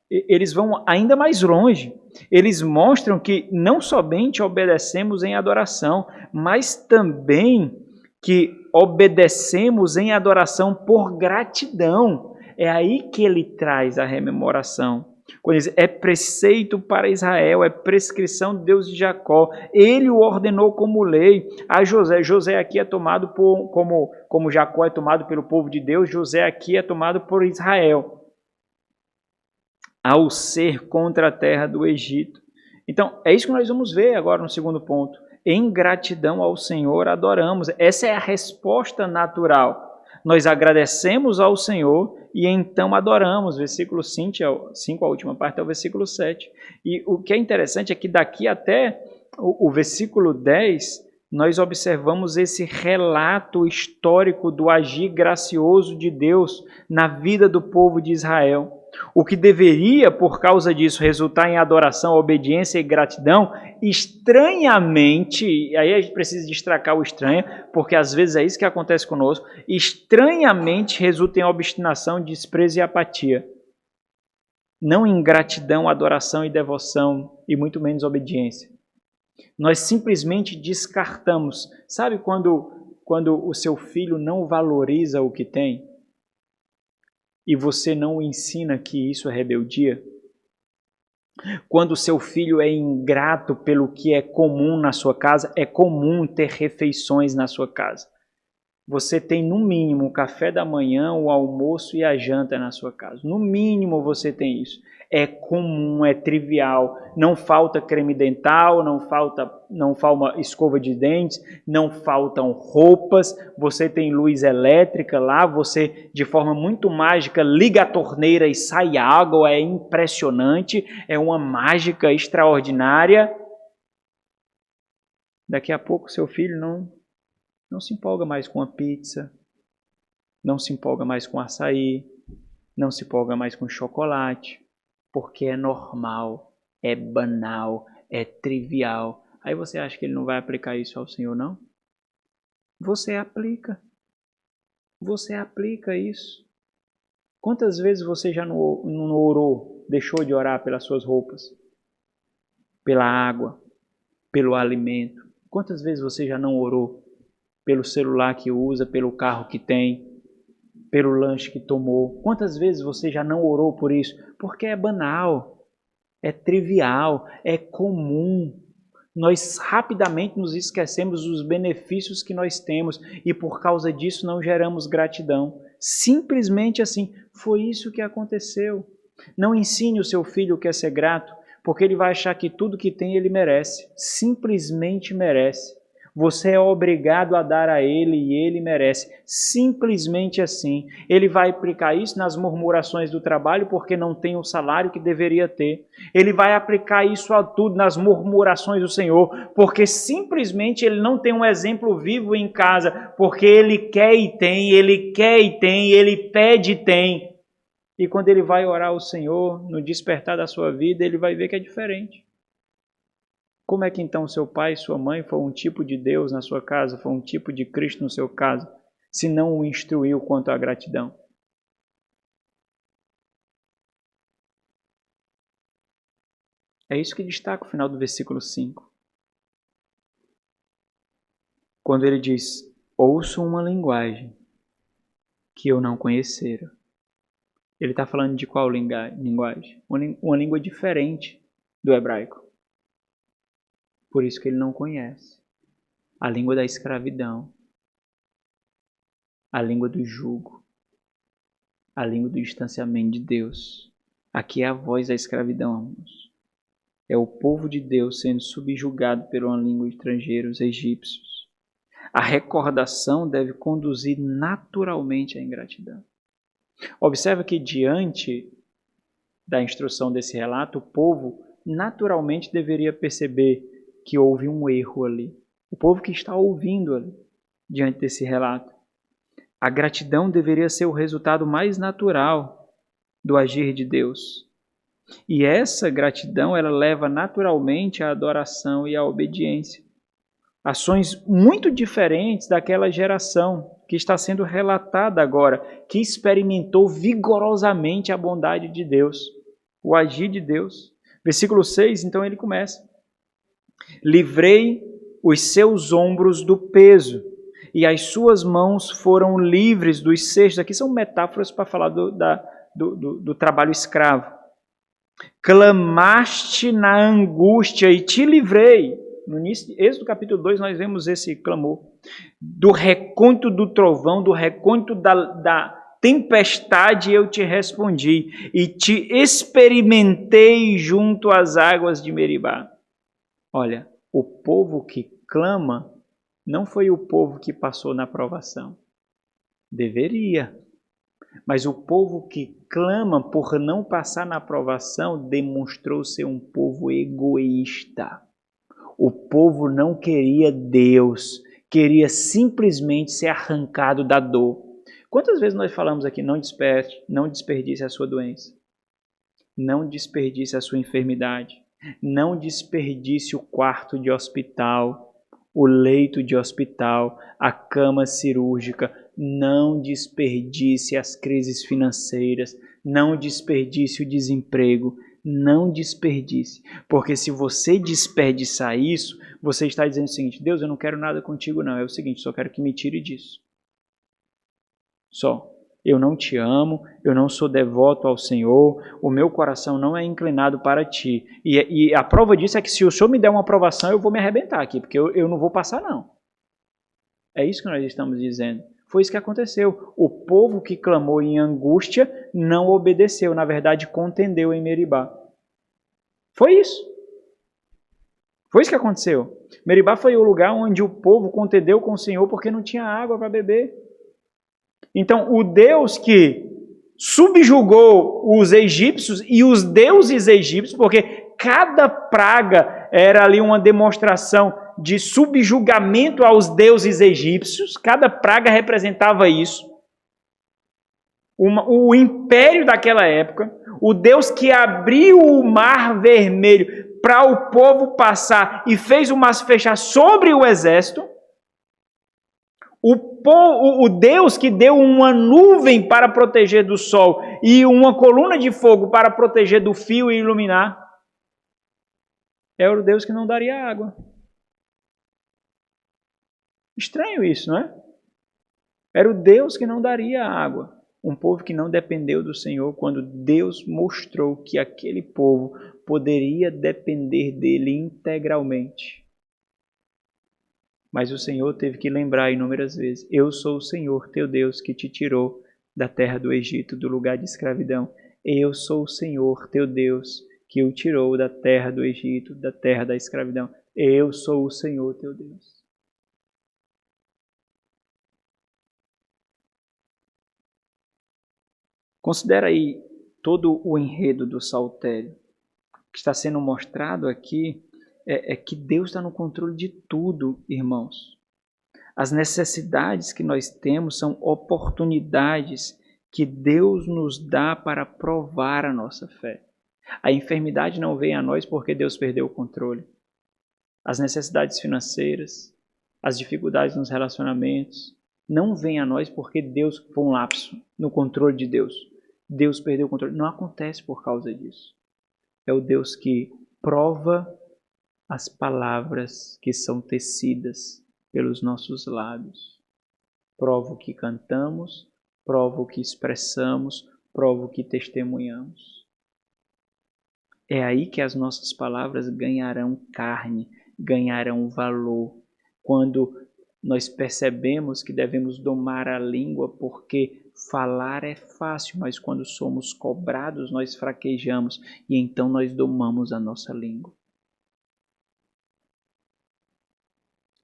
eles vão ainda mais longe. Eles mostram que não somente obedecemos em adoração, mas também que obedecemos em adoração por gratidão. É aí que ele traz a rememoração. Quando diz, é preceito para Israel, é prescrição de Deus de Jacó. Ele o ordenou como lei a José. José aqui é tomado como Jacó é tomado pelo povo de Deus, José aqui é tomado por Israel, ao ser contra a terra do Egito. Então, é isso que nós vamos ver agora no segundo ponto. Em gratidão ao Senhor adoramos. Essa é a resposta natural. Nós agradecemos ao Senhor e então adoramos. Versículo 5, a última parte, é o versículo 7. E o que é interessante é que daqui até o versículo 10, nós observamos esse relato histórico do agir gracioso de Deus na vida do povo de Israel. O que deveria, por causa disso, resultar em adoração, obediência e gratidão, estranhamente, e aí a gente precisa destacar o estranho, porque às vezes é isso que acontece conosco, estranhamente resulta em obstinação, desprezo e apatia. Não em gratidão, adoração e devoção, e muito menos obediência. Nós simplesmente descartamos. Sabe quando o seu filho não valoriza o que tem? E você não ensina que isso é rebeldia? Quando o seu filho é ingrato pelo que é comum na sua casa, é comum ter refeições na sua casa. Você tem no mínimo o café da manhã, o almoço e a janta na sua casa. No mínimo você tem isso. É comum, é trivial. Não falta creme dental, não falta escova de dentes, não faltam roupas. Você tem luz elétrica lá, você de forma muito mágica liga a torneira e sai água. É impressionante, é uma mágica extraordinária. Daqui a pouco seu filho não se empolga mais com a pizza, não se empolga mais com açaí, não se empolga mais com chocolate, porque é normal, é banal, é trivial. Aí você acha que ele não vai aplicar isso ao Senhor, não? Você aplica. Você aplica isso. Quantas vezes você já não orou, deixou de orar pelas suas roupas, pela água, pelo alimento? Quantas vezes você já não orou? pelo celular que usa, pelo carro que tem, pelo lanche que tomou. Quantas vezes você já não orou por isso? Porque é banal, é trivial, é comum. Nós rapidamente nos esquecemos dos benefícios que nós temos e por causa disso não geramos gratidão. Simplesmente assim, foi isso que aconteceu. Não ensine o seu filho o que é ser grato, porque ele vai achar que tudo que tem ele merece. Simplesmente merece. Você é obrigado a dar a ele e ele merece. Simplesmente assim. Ele vai aplicar isso nas murmurações do trabalho porque não tem o salário que deveria ter. Ele vai aplicar isso a tudo nas murmurações do Senhor porque simplesmente ele não tem um exemplo vivo em casa, porque ele quer e tem, ele quer e tem, ele pede e tem. E quando ele vai orar ao Senhor, no despertar da sua vida, ele vai ver que é diferente. Como é que então seu pai e sua mãe foi um tipo de Deus na sua casa, foi um tipo de Cristo no seu caso, se não o instruiu quanto à gratidão? É isso que destaca o final do versículo 5. Quando ele diz, ouço uma linguagem que eu não conhecera. Ele está falando de qual linguagem? Uma língua diferente do hebraico. Por isso que ele não conhece. A língua da escravidão. A língua do jugo. A língua do distanciamento de Deus. Aqui é a voz da escravidão, irmãos. É o povo de Deus sendo subjugado por uma língua estrangeira, os egípcios. A recordação deve conduzir naturalmente à ingratidão. Observa que diante da instrução desse relato, o povo naturalmente deveria perceber que houve um erro ali. O povo que está ouvindo ali, diante desse relato. A gratidão deveria ser o resultado mais natural do agir de Deus. E essa gratidão, ela leva naturalmente à adoração e à obediência. Ações muito diferentes daquela geração que está sendo relatada agora, que experimentou vigorosamente a bondade de Deus, o agir de Deus. Versículo 6, então ele começa. Livrei os seus ombros do peso, e as suas mãos foram livres dos cestos. Aqui são metáforas para falar do trabalho escravo. Clamaste na angústia e te livrei. No início, Êxodo capítulo 2, nós vemos esse clamor. Do recôndito do trovão, do recôndito da tempestade, eu te respondi e te experimentei junto às águas de Meribá. Olha, o povo que clama não foi o povo que passou na provação. Deveria. Mas o povo que clama por não passar na provação demonstrou ser um povo egoísta. O povo não queria Deus, queria simplesmente ser arrancado da dor. Quantas vezes nós falamos aqui, não desperdice a sua doença, não desperdice a sua enfermidade, não desperdice o quarto de hospital, o leito de hospital, a cama cirúrgica, não desperdice as crises financeiras, não desperdice o desemprego, não desperdice, porque se você desperdiçar isso, você está dizendo o seguinte, Deus, eu não quero nada contigo não, é o seguinte, só quero que me tire disso. Só. Eu não te amo, eu não sou devoto ao Senhor, o meu coração não é inclinado para ti. E a prova disso é que se o Senhor me der uma aprovação, eu vou me arrebentar aqui, porque eu não vou passar não. É isso que nós estamos dizendo. Foi isso que aconteceu. O povo que clamou em angústia não obedeceu, na verdade contendeu em Meribá. Foi isso. Foi isso que aconteceu. Meribá foi o lugar onde o povo contendeu com o Senhor porque não tinha água para beber. Então, o Deus que subjugou os egípcios e os deuses egípcios, porque cada praga era ali uma demonstração de subjugamento aos deuses egípcios, cada praga representava isso. O império daquela época, o Deus que abriu o mar vermelho para o povo passar e fez o mar se fechar sobre o exército, o Deus que deu uma nuvem para proteger do sol e uma coluna de fogo para proteger do fio e iluminar, é o Deus que não daria água. Estranho isso, não é? Era o Deus que não daria água. Um povo que não dependeu do Senhor, quando Deus mostrou que aquele povo poderia depender dele integralmente. Mas o Senhor teve que lembrar inúmeras vezes: eu sou o Senhor teu Deus que te tirou da terra do Egito, do lugar de escravidão. Eu sou o Senhor teu Deus que o tirou da terra do Egito, da terra da escravidão. Eu sou o Senhor teu Deus. Considera aí todo o enredo do saltério. O que está sendo mostrado aqui é que Deus está no controle de tudo, irmãos. As necessidades que nós temos são oportunidades que Deus nos dá para provar a nossa fé. A enfermidade não vem a nós porque Deus perdeu o controle. As necessidades financeiras, as dificuldades nos relacionamentos, não vêm a nós porque Deus foi um lapso no controle de Deus. Deus perdeu o controle. Não acontece por causa disso. É o Deus que prova as palavras que são tecidas pelos nossos lábios. Prova o que cantamos, prova o que expressamos, prova o que testemunhamos. É aí que as nossas palavras ganharão carne, ganharão valor. Quando nós percebemos que devemos domar a língua, porque falar é fácil, mas quando somos cobrados, nós fraquejamos e então nós domamos a nossa língua.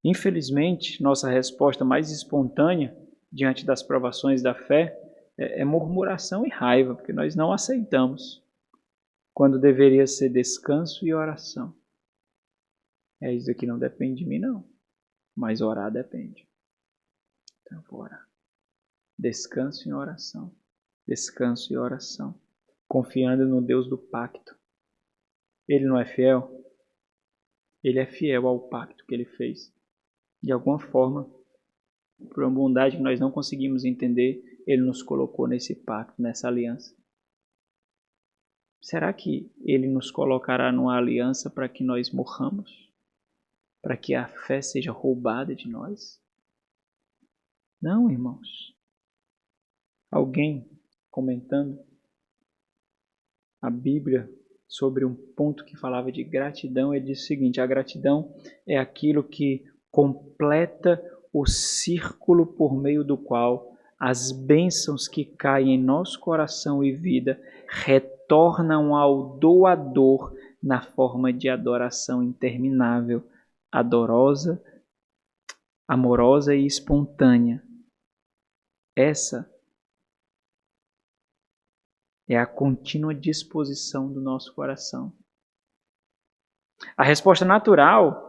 Infelizmente, nossa resposta mais espontânea diante das provações da fé é murmuração e raiva, porque nós não aceitamos, quando deveria ser descanso e oração. Isso aqui não depende de mim, não, mas orar depende. Então, vou orar. Descanso em oração, descanso e oração, confiando no Deus do pacto. Ele não é fiel? Ele é fiel ao pacto que ele fez. De alguma forma, por uma bondade que nós não conseguimos entender, ele nos colocou nesse pacto, nessa aliança. Será que ele nos colocará numa aliança para que nós morramos? Para que a fé seja roubada de nós? Não, irmãos. Alguém comentando a Bíblia sobre um ponto que falava de gratidão, ele disse o seguinte: a gratidão é aquilo que completa o círculo por meio do qual as bênçãos que caem em nosso coração e vida retornam ao doador na forma de adoração interminável, amorosa e espontânea. Essa é a contínua disposição do nosso coração. A resposta natural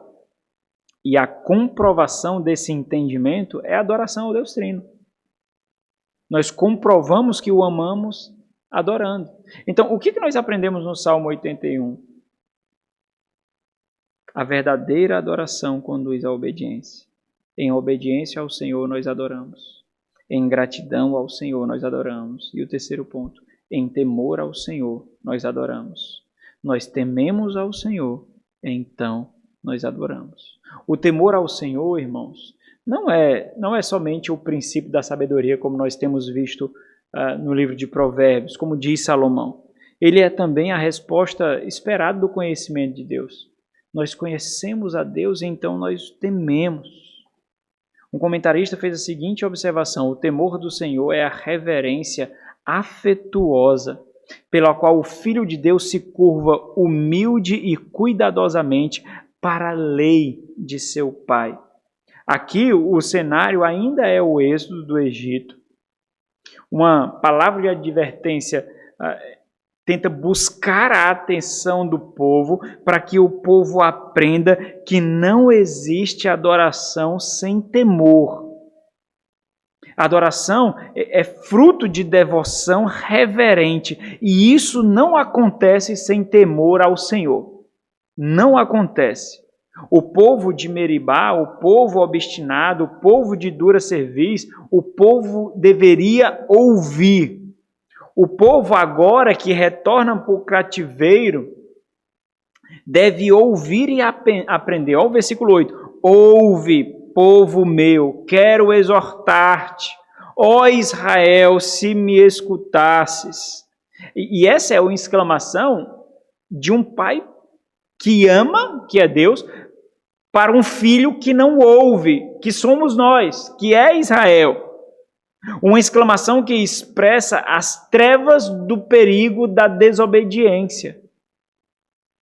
e a comprovação desse entendimento é a adoração ao Deus Trino. Nós comprovamos que o amamos adorando. Então, o que nós aprendemos no Salmo 81? A verdadeira adoração conduz à obediência. Em obediência ao Senhor nós adoramos. Em gratidão ao Senhor nós adoramos. E o terceiro ponto: em temor ao Senhor nós adoramos. Nós tememos ao Senhor, então nós adoramos. O temor ao Senhor, irmãos, não é somente o princípio da sabedoria, como nós temos visto no livro de Provérbios, como diz Salomão. Ele é também a resposta esperada do conhecimento de Deus. Nós conhecemos a Deus e então nós tememos. Um comentarista fez a seguinte observação: o temor do Senhor é a reverência afetuosa pela qual o Filho de Deus se curva humilde e cuidadosamente para a lei de seu Pai. Aqui o cenário ainda é o êxodo do Egito. Uma palavra de advertência tenta buscar a atenção do povo para que o povo aprenda que não existe adoração sem temor. A adoração é fruto de devoção reverente e isso não acontece sem temor ao Senhor. Não acontece. O povo de Meribá, o povo obstinado, o povo de dura cerviz, o povo deveria ouvir. O povo agora que retorna para o cativeiro deve ouvir e aprender. Olha o versículo 8. Ouve, povo meu, quero exortar-te, ó Israel, se me escutasses. E essa é uma exclamação de um pai que ama, que é Deus, para um filho que não ouve, que somos nós, que é Israel. Uma exclamação que expressa as trevas do perigo da desobediência.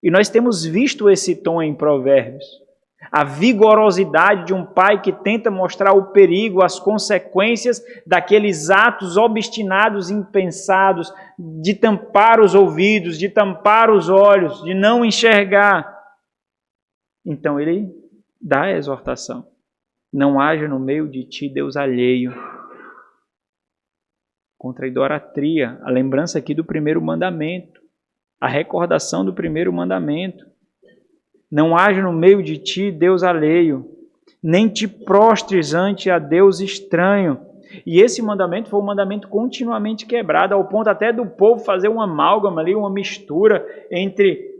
E nós temos visto esse tom em Provérbios. A vigorosidade de um pai que tenta mostrar o perigo, as consequências daqueles atos obstinados, impensados, de tampar os ouvidos, de tampar os olhos, de não enxergar. Então ele dá a exortação. Não haja no meio de ti Deus alheio. Contra a idolatria, a lembrança aqui do primeiro mandamento, a recordação do primeiro mandamento. Não haja no meio de ti Deus alheio, nem te prostres ante a Deus estranho. E esse mandamento foi um mandamento continuamente quebrado, ao ponto até do povo fazer uma amálgama ali, uma mistura entre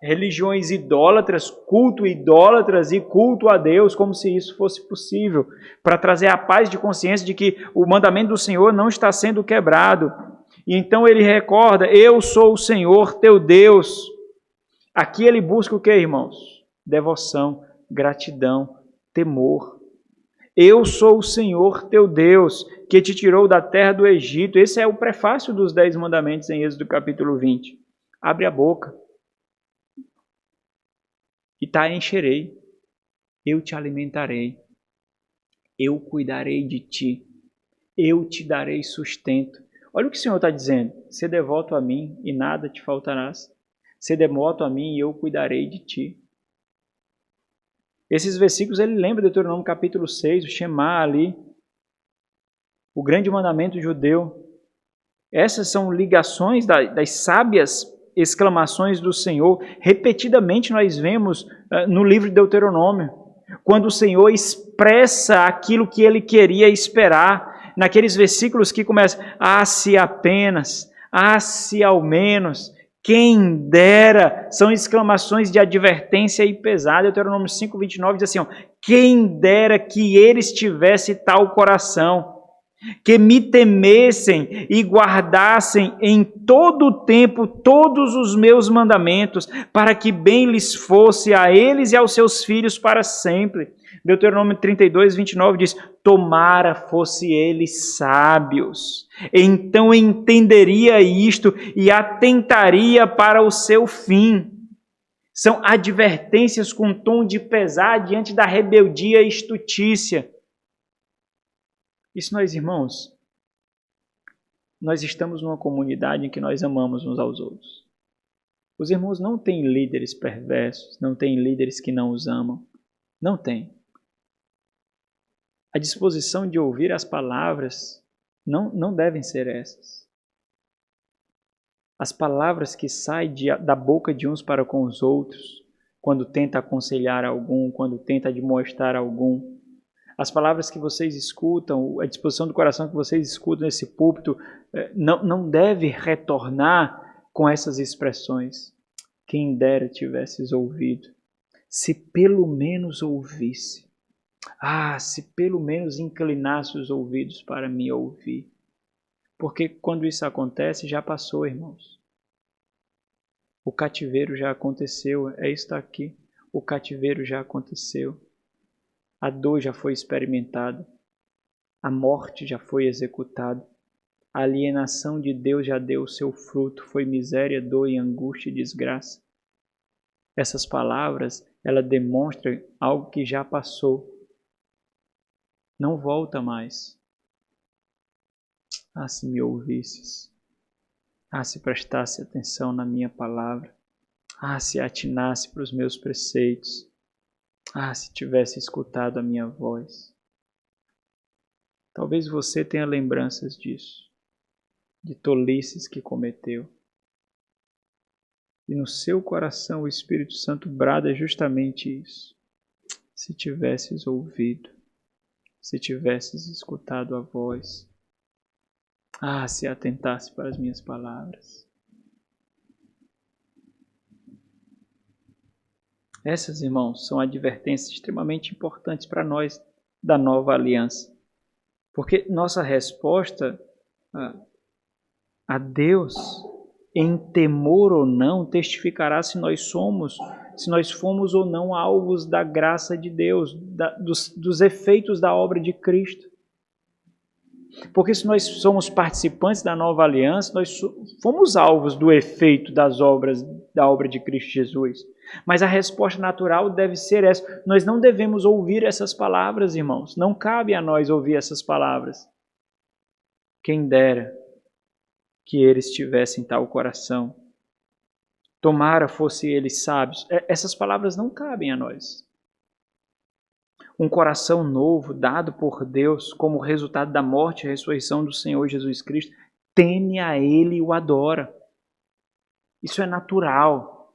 religiões idólatras, culto idólatras e culto a Deus, como se isso fosse possível, para trazer a paz de consciência de que o mandamento do Senhor não está sendo quebrado. E então ele recorda, eu sou o Senhor teu Deus. Aqui ele busca o que, irmãos? Devoção, gratidão, temor. Eu sou o Senhor teu Deus, que te tirou da terra do Egito. Esse é o prefácio dos 10 mandamentos em Êxodo capítulo 20. Abre a boca e te encherei. Eu te alimentarei. Eu cuidarei de ti. Eu te darei sustento. Olha o que o Senhor está dizendo. Sê devoto a mim e nada te faltarás. Sê devoto a mim e eu cuidarei de ti. Esses versículos ele lembra de Deuteronômio capítulo 6, o Shema ali, o grande mandamento judeu. Essas são ligações das sábias exclamações do Senhor. Repetidamente nós vemos no livro de Deuteronômio, quando o Senhor expressa aquilo que ele queria esperar, naqueles versículos que começam, se apenas, se ao menos, quem dera, são exclamações de advertência e pesada. Deuteronômio 5:29 diz assim, quem dera que eles tivessem tal coração, que me temessem e guardassem em todo o tempo todos os meus mandamentos, para que bem lhes fosse a eles e aos seus filhos para sempre. Deuteronômio 32:29 diz, tomara fosse eles sábios, então entenderia isto e atentaria para o seu fim. São advertências com tom de pesar diante da rebeldia e estutícia. Isso nós, irmãos, nós estamos numa comunidade em que nós amamos uns aos outros. Os irmãos não têm líderes perversos, não têm líderes que não os amam. Não tem. A disposição de ouvir as palavras não devem ser essas. As palavras que saem da boca de uns para com os outros, quando tenta aconselhar algum, quando tenta admoestar algum, as palavras que vocês escutam, a disposição do coração que vocês escutam nesse púlpito, não deve retornar com essas expressões. Quem dera tivesses ouvido, se pelo menos ouvisse. Se pelo menos inclinasse os ouvidos para me ouvir. Porque quando isso acontece, já passou, irmãos. O cativeiro já aconteceu, isso está aqui. O cativeiro já aconteceu. A dor já foi experimentada, a morte já foi executada, a alienação de Deus já deu o seu fruto, foi miséria, dor e angústia e desgraça. Essas palavras, ela demonstram algo que já passou. Não volta mais. Se me ouvisses. Se prestasse atenção na minha palavra. Se atinasse para os meus preceitos. Se tivesse escutado a minha voz. Talvez você tenha lembranças disso, de tolices que cometeu. E no seu coração o Espírito Santo brada justamente isso. Se tivesses ouvido, se tivesses escutado a voz. Se atentasse para as minhas palavras. Essas, irmãos, são advertências extremamente importantes para nós da nova aliança. Porque nossa resposta a Deus, em temor ou não, testificará se nós fomos ou não alvos da graça de Deus, dos efeitos da obra de Cristo. Porque se nós somos participantes da nova aliança, nós fomos alvos do efeito da obra de Cristo Jesus. Mas a resposta natural deve ser essa. Nós não devemos ouvir essas palavras, irmãos. Não cabe a nós ouvir essas palavras. Quem dera que eles tivessem tal coração. Tomara fossem eles sábios. Essas palavras não cabem a nós. Um coração novo, dado por Deus como resultado da morte e ressurreição do Senhor Jesus Cristo, teme a Ele e o adora. Isso é natural,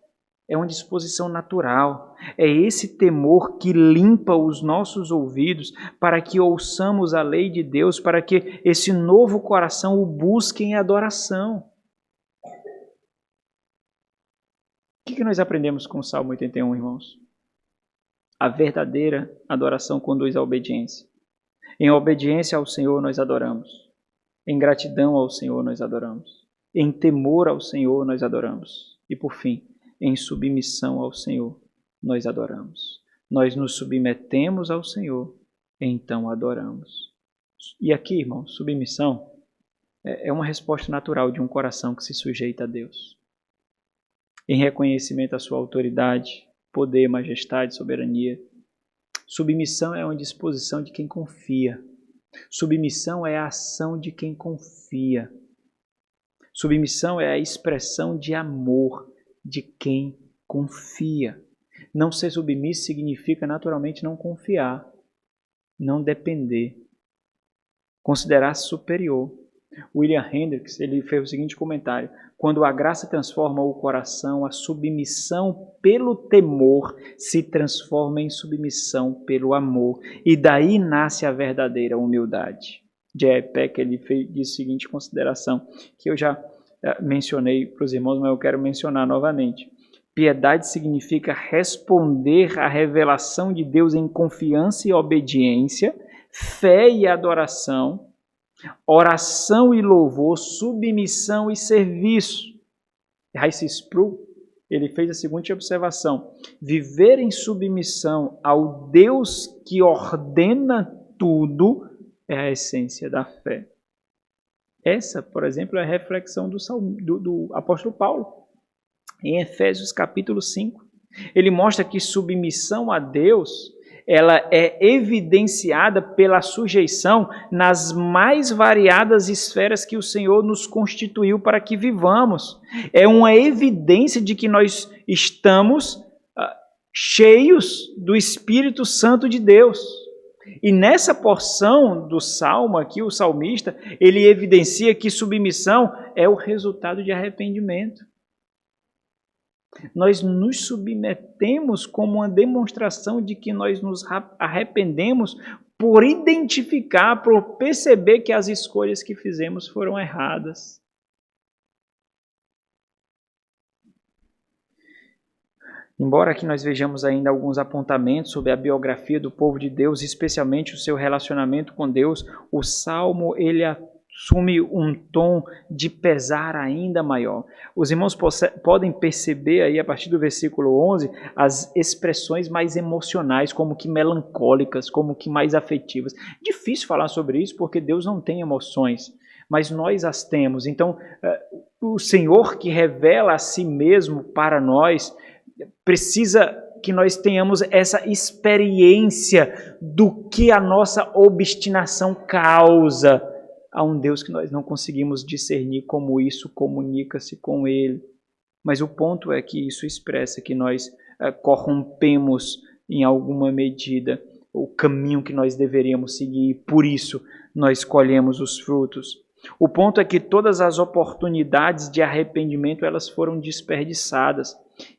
é uma disposição natural. É esse temor que limpa os nossos ouvidos para que ouçamos a lei de Deus, para que esse novo coração o busque em adoração. O que nós aprendemos com o Salmo 81, irmãos? A verdadeira adoração conduz à obediência. Em obediência ao Senhor nós adoramos. Em gratidão ao Senhor nós adoramos. Em temor ao Senhor nós adoramos. E por fim, em submissão ao Senhor nós adoramos. Nós nos submetemos ao Senhor, então adoramos. E aqui, irmão, submissão é uma resposta natural de um coração que se sujeita a Deus. Em reconhecimento à sua autoridade, poder, majestade, soberania. Submissão é uma disposição de quem confia. Submissão é a ação de quem confia. Submissão é a expressão de amor de quem confia. Não ser submisso significa naturalmente não confiar, não depender, considerar-se superior. William Hendricks, ele fez o seguinte comentário: quando a graça transforma o coração, a submissão pelo temor se transforma em submissão pelo amor. E daí nasce a verdadeira humildade. J.I. Packer, ele fez a seguinte consideração, que eu já mencionei para os irmãos, mas eu quero mencionar novamente. Piedade significa responder à revelação de Deus em confiança e obediência, fé e adoração, oração e louvor, submissão e serviço. Rice Sproul, ele fez a seguinte observação: viver em submissão ao Deus que ordena tudo é a essência da fé. Essa, por exemplo, é a reflexão do apóstolo Paulo em Efésios capítulo 5. Ele mostra que submissão a Deus ela é evidenciada pela sujeição nas mais variadas esferas que o Senhor nos constituiu para que vivamos. É uma evidência de que nós estamos cheios do Espírito Santo de Deus. E nessa porção do Salmo aqui, o salmista, ele evidencia que submissão é o resultado de arrependimento. Nós nos submetemos como uma demonstração de que nós nos arrependemos por identificar, por perceber que as escolhas que fizemos foram erradas. Embora aqui nós vejamos ainda alguns apontamentos sobre a biografia do povo de Deus, especialmente o seu relacionamento com Deus, o Salmo ele assume um tom de pesar ainda maior. Os irmãos podem perceber aí a partir do versículo 11 as expressões mais emocionais, como que melancólicas, como que mais afetivas. Difícil falar sobre isso porque Deus não tem emoções, mas nós as temos. Então, o Senhor que revela a si mesmo para nós precisa que nós tenhamos essa experiência do que a nossa obstinação causa a um Deus que nós não conseguimos discernir como isso comunica-se com Ele. Mas o ponto é que isso expressa que nós corrompemos em alguma medida o caminho que nós deveríamos seguir e por isso nós colhemos os frutos. O ponto é que todas as oportunidades de arrependimento elas foram desperdiçadas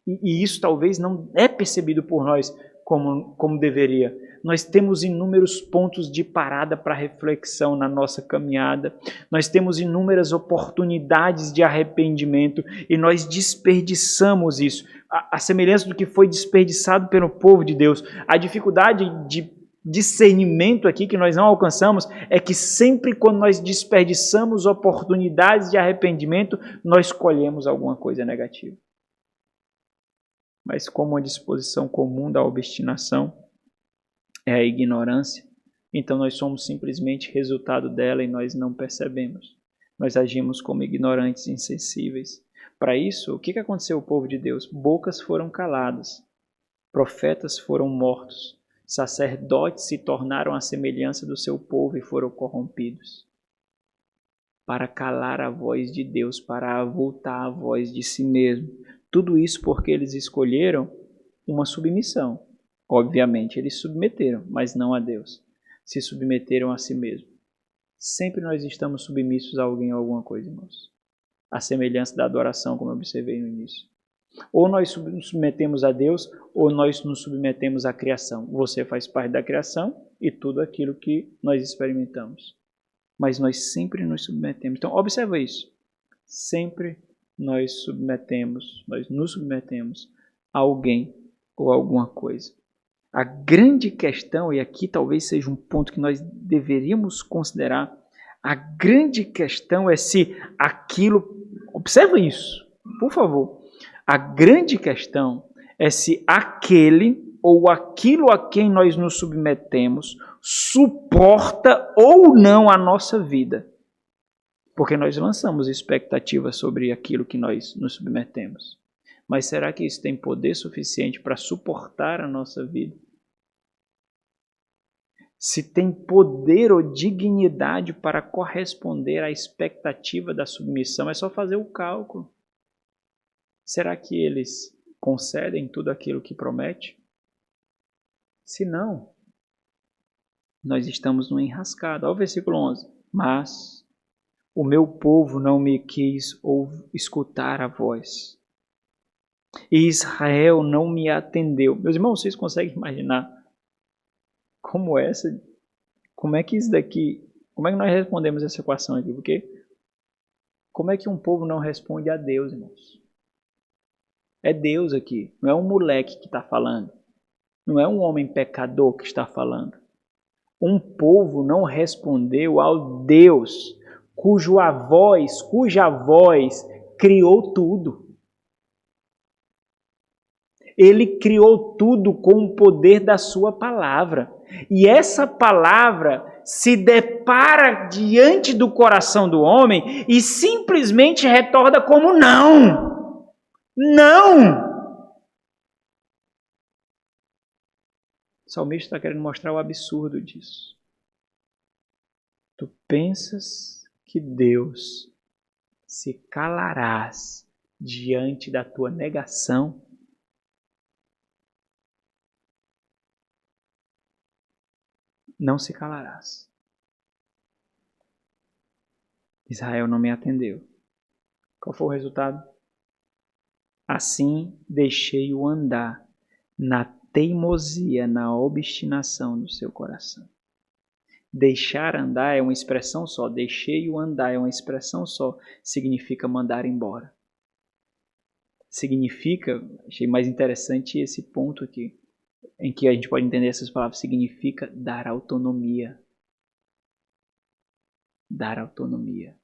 e isso talvez não é percebido por nós como deveria. Nós temos inúmeros pontos de parada para reflexão na nossa caminhada. Nós temos inúmeras oportunidades de arrependimento e nós desperdiçamos isso. a semelhança do que foi desperdiçado pelo povo de Deus. A dificuldade de discernimento aqui que nós não alcançamos é que sempre quando nós desperdiçamos oportunidades de arrependimento, nós colhemos alguma coisa negativa. Mas como a disposição comum da obstinação é a ignorância, então nós somos simplesmente resultado dela e nós não percebemos. Nós agimos como ignorantes e insensíveis. Para isso, o que aconteceu ao povo de Deus? Bocas foram caladas, profetas foram mortos, sacerdotes se tornaram à semelhança do seu povo e foram corrompidos. Para calar a voz de Deus, para avultar a voz de si mesmo. Tudo isso porque eles escolheram uma submissão. Obviamente, eles submeteram, mas não a Deus. Se submeteram a si mesmo. Sempre nós estamos submissos a alguém ou alguma coisa, irmãos. A semelhança da adoração, como eu observei no início. Ou nós nos submetemos a Deus, ou nós nos submetemos à criação. Você faz parte da criação e tudo aquilo que nós experimentamos. Mas nós sempre nos submetemos. Então, observa isso. Sempre nós nos submetemos a alguém ou a alguma coisa. A grande questão, e aqui talvez seja um ponto que nós deveríamos considerar, a grande questão é se aquilo... Observa isso, por favor. A grande questão é se aquele ou aquilo a quem nós nos submetemos suporta ou não a nossa vida. Porque nós lançamos expectativas sobre aquilo que nós nos submetemos. Mas será que isso tem poder suficiente para suportar a nossa vida? Se tem poder ou dignidade para corresponder à expectativa da submissão, é só fazer o cálculo. Será que eles concedem tudo aquilo que promete? Se não, nós estamos no enrascado. Olha o versículo 11. Mas o meu povo não me quis escutar a voz. E Israel não me atendeu. Meus irmãos, vocês conseguem imaginar como é que isso daqui, como é que nós respondemos essa equação aqui? Porque como é que um povo não responde a Deus, irmãos? É Deus aqui, não é um moleque que está falando. Não é um homem pecador que está falando. Um povo não respondeu ao Deus cuja voz criou tudo. Ele criou tudo com o poder da sua palavra. E essa palavra se depara diante do coração do homem e simplesmente retorna como não. Não! O salmista está querendo mostrar o absurdo disso. Tu pensas que Deus se calarás diante da tua negação? Não se calarás. Israel não me atendeu. Qual foi o resultado? Assim deixei-o andar na teimosia, na obstinação do seu coração. Deixar andar é uma expressão só. Deixei-o andar é uma expressão só. Significa mandar embora. Significa, achei mais interessante esse ponto aqui, em que a gente pode entender essas palavras, significa dar autonomia. Dar autonomia.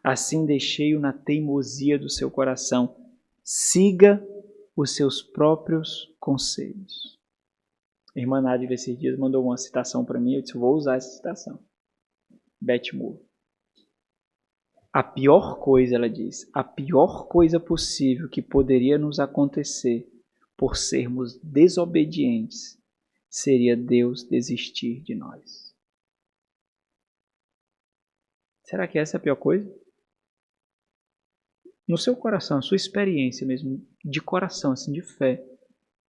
Assim deixei-o na teimosia do seu coração. Siga os seus próprios conselhos. A irmã Nádia, esses dias, mandou uma citação para mim, eu disse, vou usar essa citação. Beth Moore. A pior coisa, ela diz, a pior coisa possível que poderia nos acontecer por sermos desobedientes seria Deus desistir de nós. Será que essa é a pior coisa? No seu coração, a sua experiência mesmo, de coração, assim, de fé,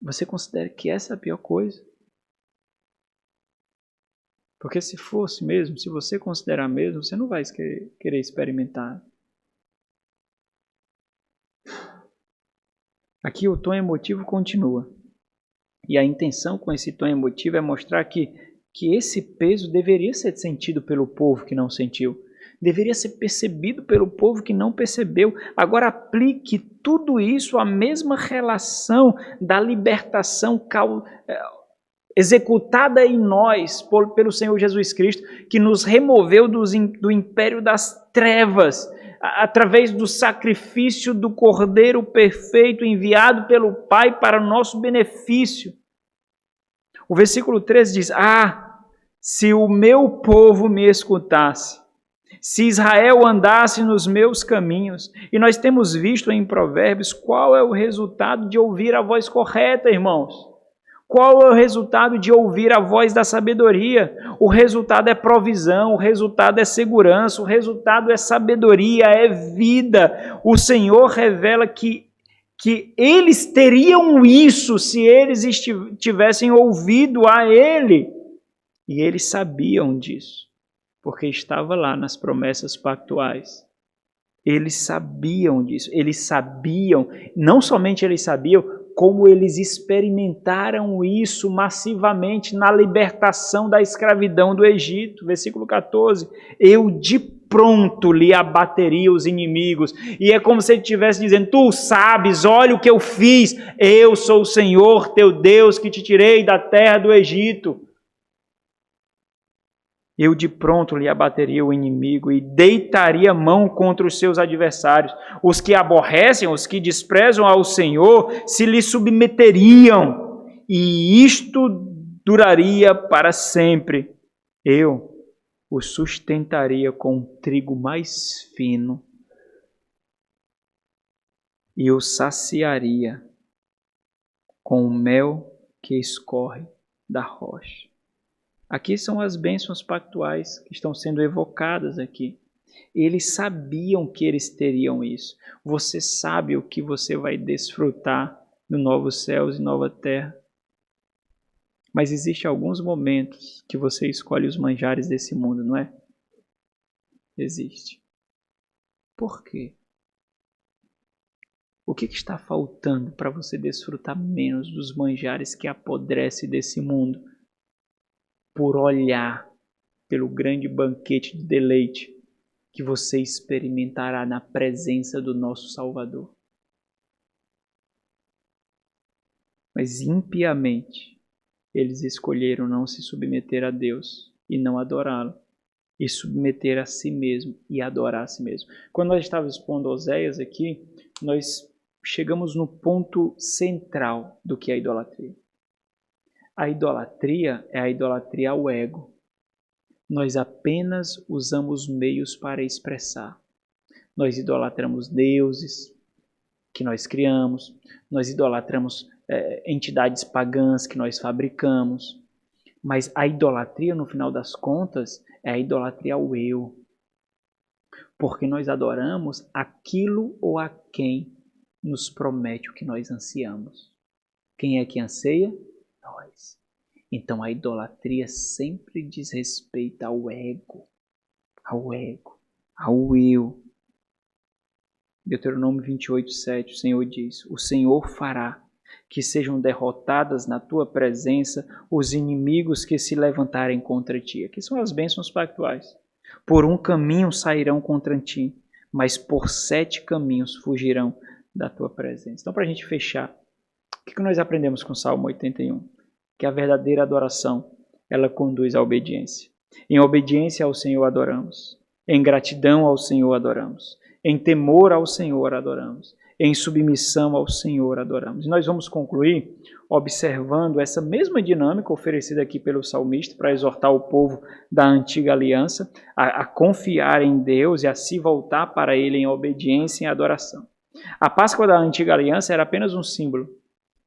você considera que essa é a pior coisa? Porque se fosse mesmo, se você considerar mesmo, você não vai querer experimentar. Aqui o tom emotivo continua. E a intenção com esse tom emotivo é mostrar que esse peso deveria ser sentido pelo povo que não sentiu. deveria ser percebido pelo povo que não percebeu. Agora aplique tudo isso à mesma relação da libertação executada em nós pelo Senhor Jesus Cristo, que nos removeu do império das trevas, através do sacrifício do Cordeiro perfeito enviado pelo Pai para o nosso benefício. O versículo 13 diz: se o meu povo me escutasse, se Israel andasse nos meus caminhos. E nós temos visto em Provérbios qual é o resultado de ouvir a voz correta, irmãos. Qual é o resultado de ouvir a voz da sabedoria? O resultado é provisão, o resultado é segurança, o resultado é sabedoria, é vida. O Senhor revela que eles teriam isso se eles tivessem ouvido a Ele. E eles sabiam disso, porque estava lá nas promessas pactuais. Eles sabiam disso, eles sabiam, não somente eles sabiam, como eles experimentaram isso massivamente na libertação da escravidão do Egito. Versículo 14, eu de pronto lhe abateria os inimigos. E é como se ele estivesse dizendo, tu sabes, olha o que eu fiz, eu sou o Senhor teu Deus que te tirei da terra do Egito. Eu de pronto lhe abateria o inimigo e deitaria mão contra os seus adversários. Os que aborrecem, os que desprezam ao Senhor, se lhe submeteriam, e isto duraria para sempre. Eu o sustentaria com um trigo mais fino e o saciaria com o mel que escorre da rocha. Aqui são as bênçãos pactuais que estão sendo evocadas aqui. Eles sabiam que eles teriam isso. Você sabe o que você vai desfrutar no novos céus e nova terra. Mas existem alguns momentos que você escolhe os manjares desse mundo, não é? Existe. Por quê? O que está faltando para você desfrutar menos dos manjares que apodrecem desse mundo? Por olhar pelo grande banquete de deleite que você experimentará na presença do nosso Salvador. Mas impiamente eles escolheram não se submeter a Deus e não adorá-lo, e submeter a si mesmo e adorar a si mesmo. Quando nós estávamos expondo Oséias aqui, nós chegamos no ponto central do que é a idolatria. A idolatria é a idolatria ao ego. Nós apenas usamos meios para expressar. Nós idolatramos deuses que nós criamos, nós idolatramos entidades pagãs que nós fabricamos, mas a idolatria, no final das contas, é a idolatria ao eu. Porque nós adoramos aquilo ou a quem nos promete o que nós ansiamos. Quem é que anseia? Nós. Então a idolatria sempre diz respeito ao ego, ao eu. Deuteronômio 28:7, o Senhor diz: o Senhor fará que sejam derrotadas na tua presença os inimigos que se levantarem contra ti. Aqui são as bênçãos pactuais. Por um caminho sairão contra ti, mas por 7 caminhos fugirão da tua presença. Então, para a gente fechar, o que nós aprendemos com o Salmo 81? Que a verdadeira adoração, ela conduz à obediência. Em obediência ao Senhor adoramos. Em gratidão ao Senhor adoramos. Em temor ao Senhor adoramos. Em submissão ao Senhor adoramos. E nós vamos concluir observando essa mesma dinâmica oferecida aqui pelo salmista para exortar o povo da antiga aliança a confiar em Deus e a se voltar para Ele em obediência e adoração. A Páscoa da antiga aliança era apenas um símbolo.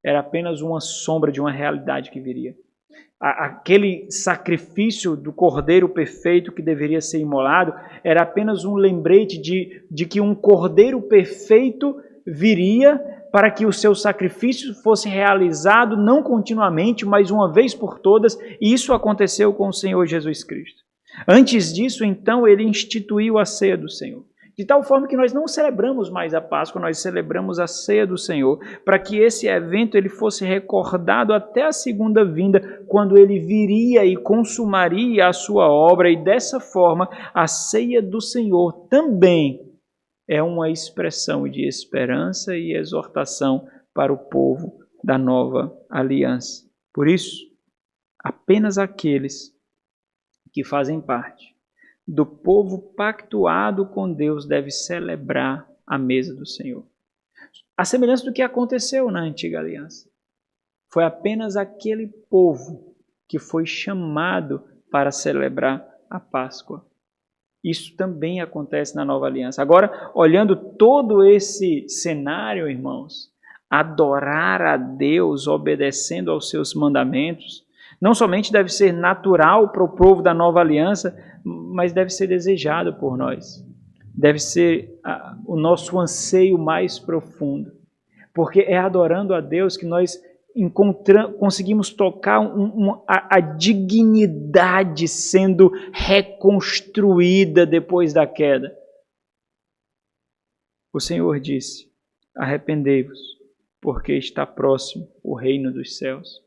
Era apenas uma sombra de uma realidade que viria. Aquele sacrifício do cordeiro perfeito que deveria ser imolado era apenas um lembrete de que um cordeiro perfeito viria para que o seu sacrifício fosse realizado não continuamente, mas uma vez por todas, e isso aconteceu com o Senhor Jesus Cristo. Antes disso, então, ele instituiu a ceia do Senhor, De tal forma que nós não celebramos mais a Páscoa, nós celebramos a ceia do Senhor, para que esse evento ele fosse recordado até a segunda vinda, quando ele viria e consumaria a sua obra, e dessa forma a ceia do Senhor também é uma expressão de esperança e exortação para o povo da nova aliança. Por isso, apenas aqueles que fazem parte do povo pactuado com Deus deve celebrar a mesa do Senhor. A semelhança do que aconteceu na antiga aliança. Foi apenas aquele povo que foi chamado para celebrar a Páscoa. Isso também acontece na nova aliança. Agora, olhando todo esse cenário, irmãos, adorar a Deus obedecendo aos seus mandamentos, não somente deve ser natural para o povo da nova aliança, mas deve ser desejado por nós. Deve ser o nosso anseio mais profundo. Porque é adorando a Deus que nós conseguimos tocar a dignidade sendo reconstruída depois da queda. O Senhor disse: arrependei-vos, porque está próximo o reino dos céus.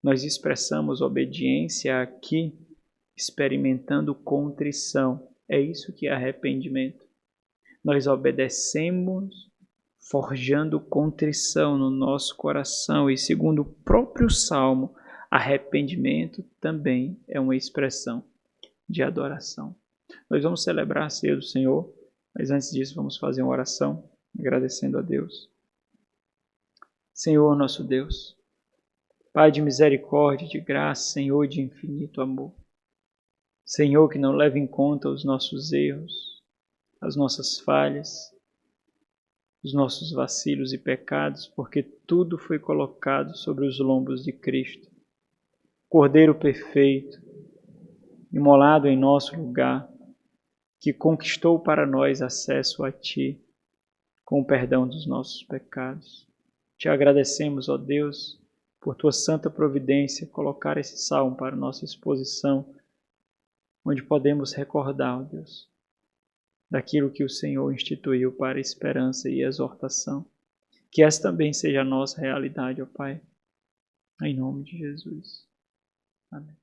Nós expressamos obediência aqui, experimentando contrição. É isso que é arrependimento. Nós obedecemos, forjando contrição no nosso coração. E segundo o próprio Salmo, arrependimento também é uma expressão de adoração. Nós vamos celebrar a ceia do Senhor, mas antes disso vamos fazer uma oração, agradecendo a Deus. Senhor nosso Deus, Pai de misericórdia, de graça, Senhor de infinito amor. Senhor que não leva em conta os nossos erros, as nossas falhas, os nossos vacilos e pecados, porque tudo foi colocado sobre os lombos de Cristo. Cordeiro perfeito, imolado em nosso lugar, que conquistou para nós acesso a Ti, com o perdão dos nossos pecados. Te agradecemos, ó Deus, por Tua santa providência, colocar esse salmo para nossa exposição, onde podemos recordar, ó Deus, daquilo que o Senhor instituiu para esperança e exortação. Que essa também seja a nossa realidade, ó Pai. Em nome de Jesus. Amém.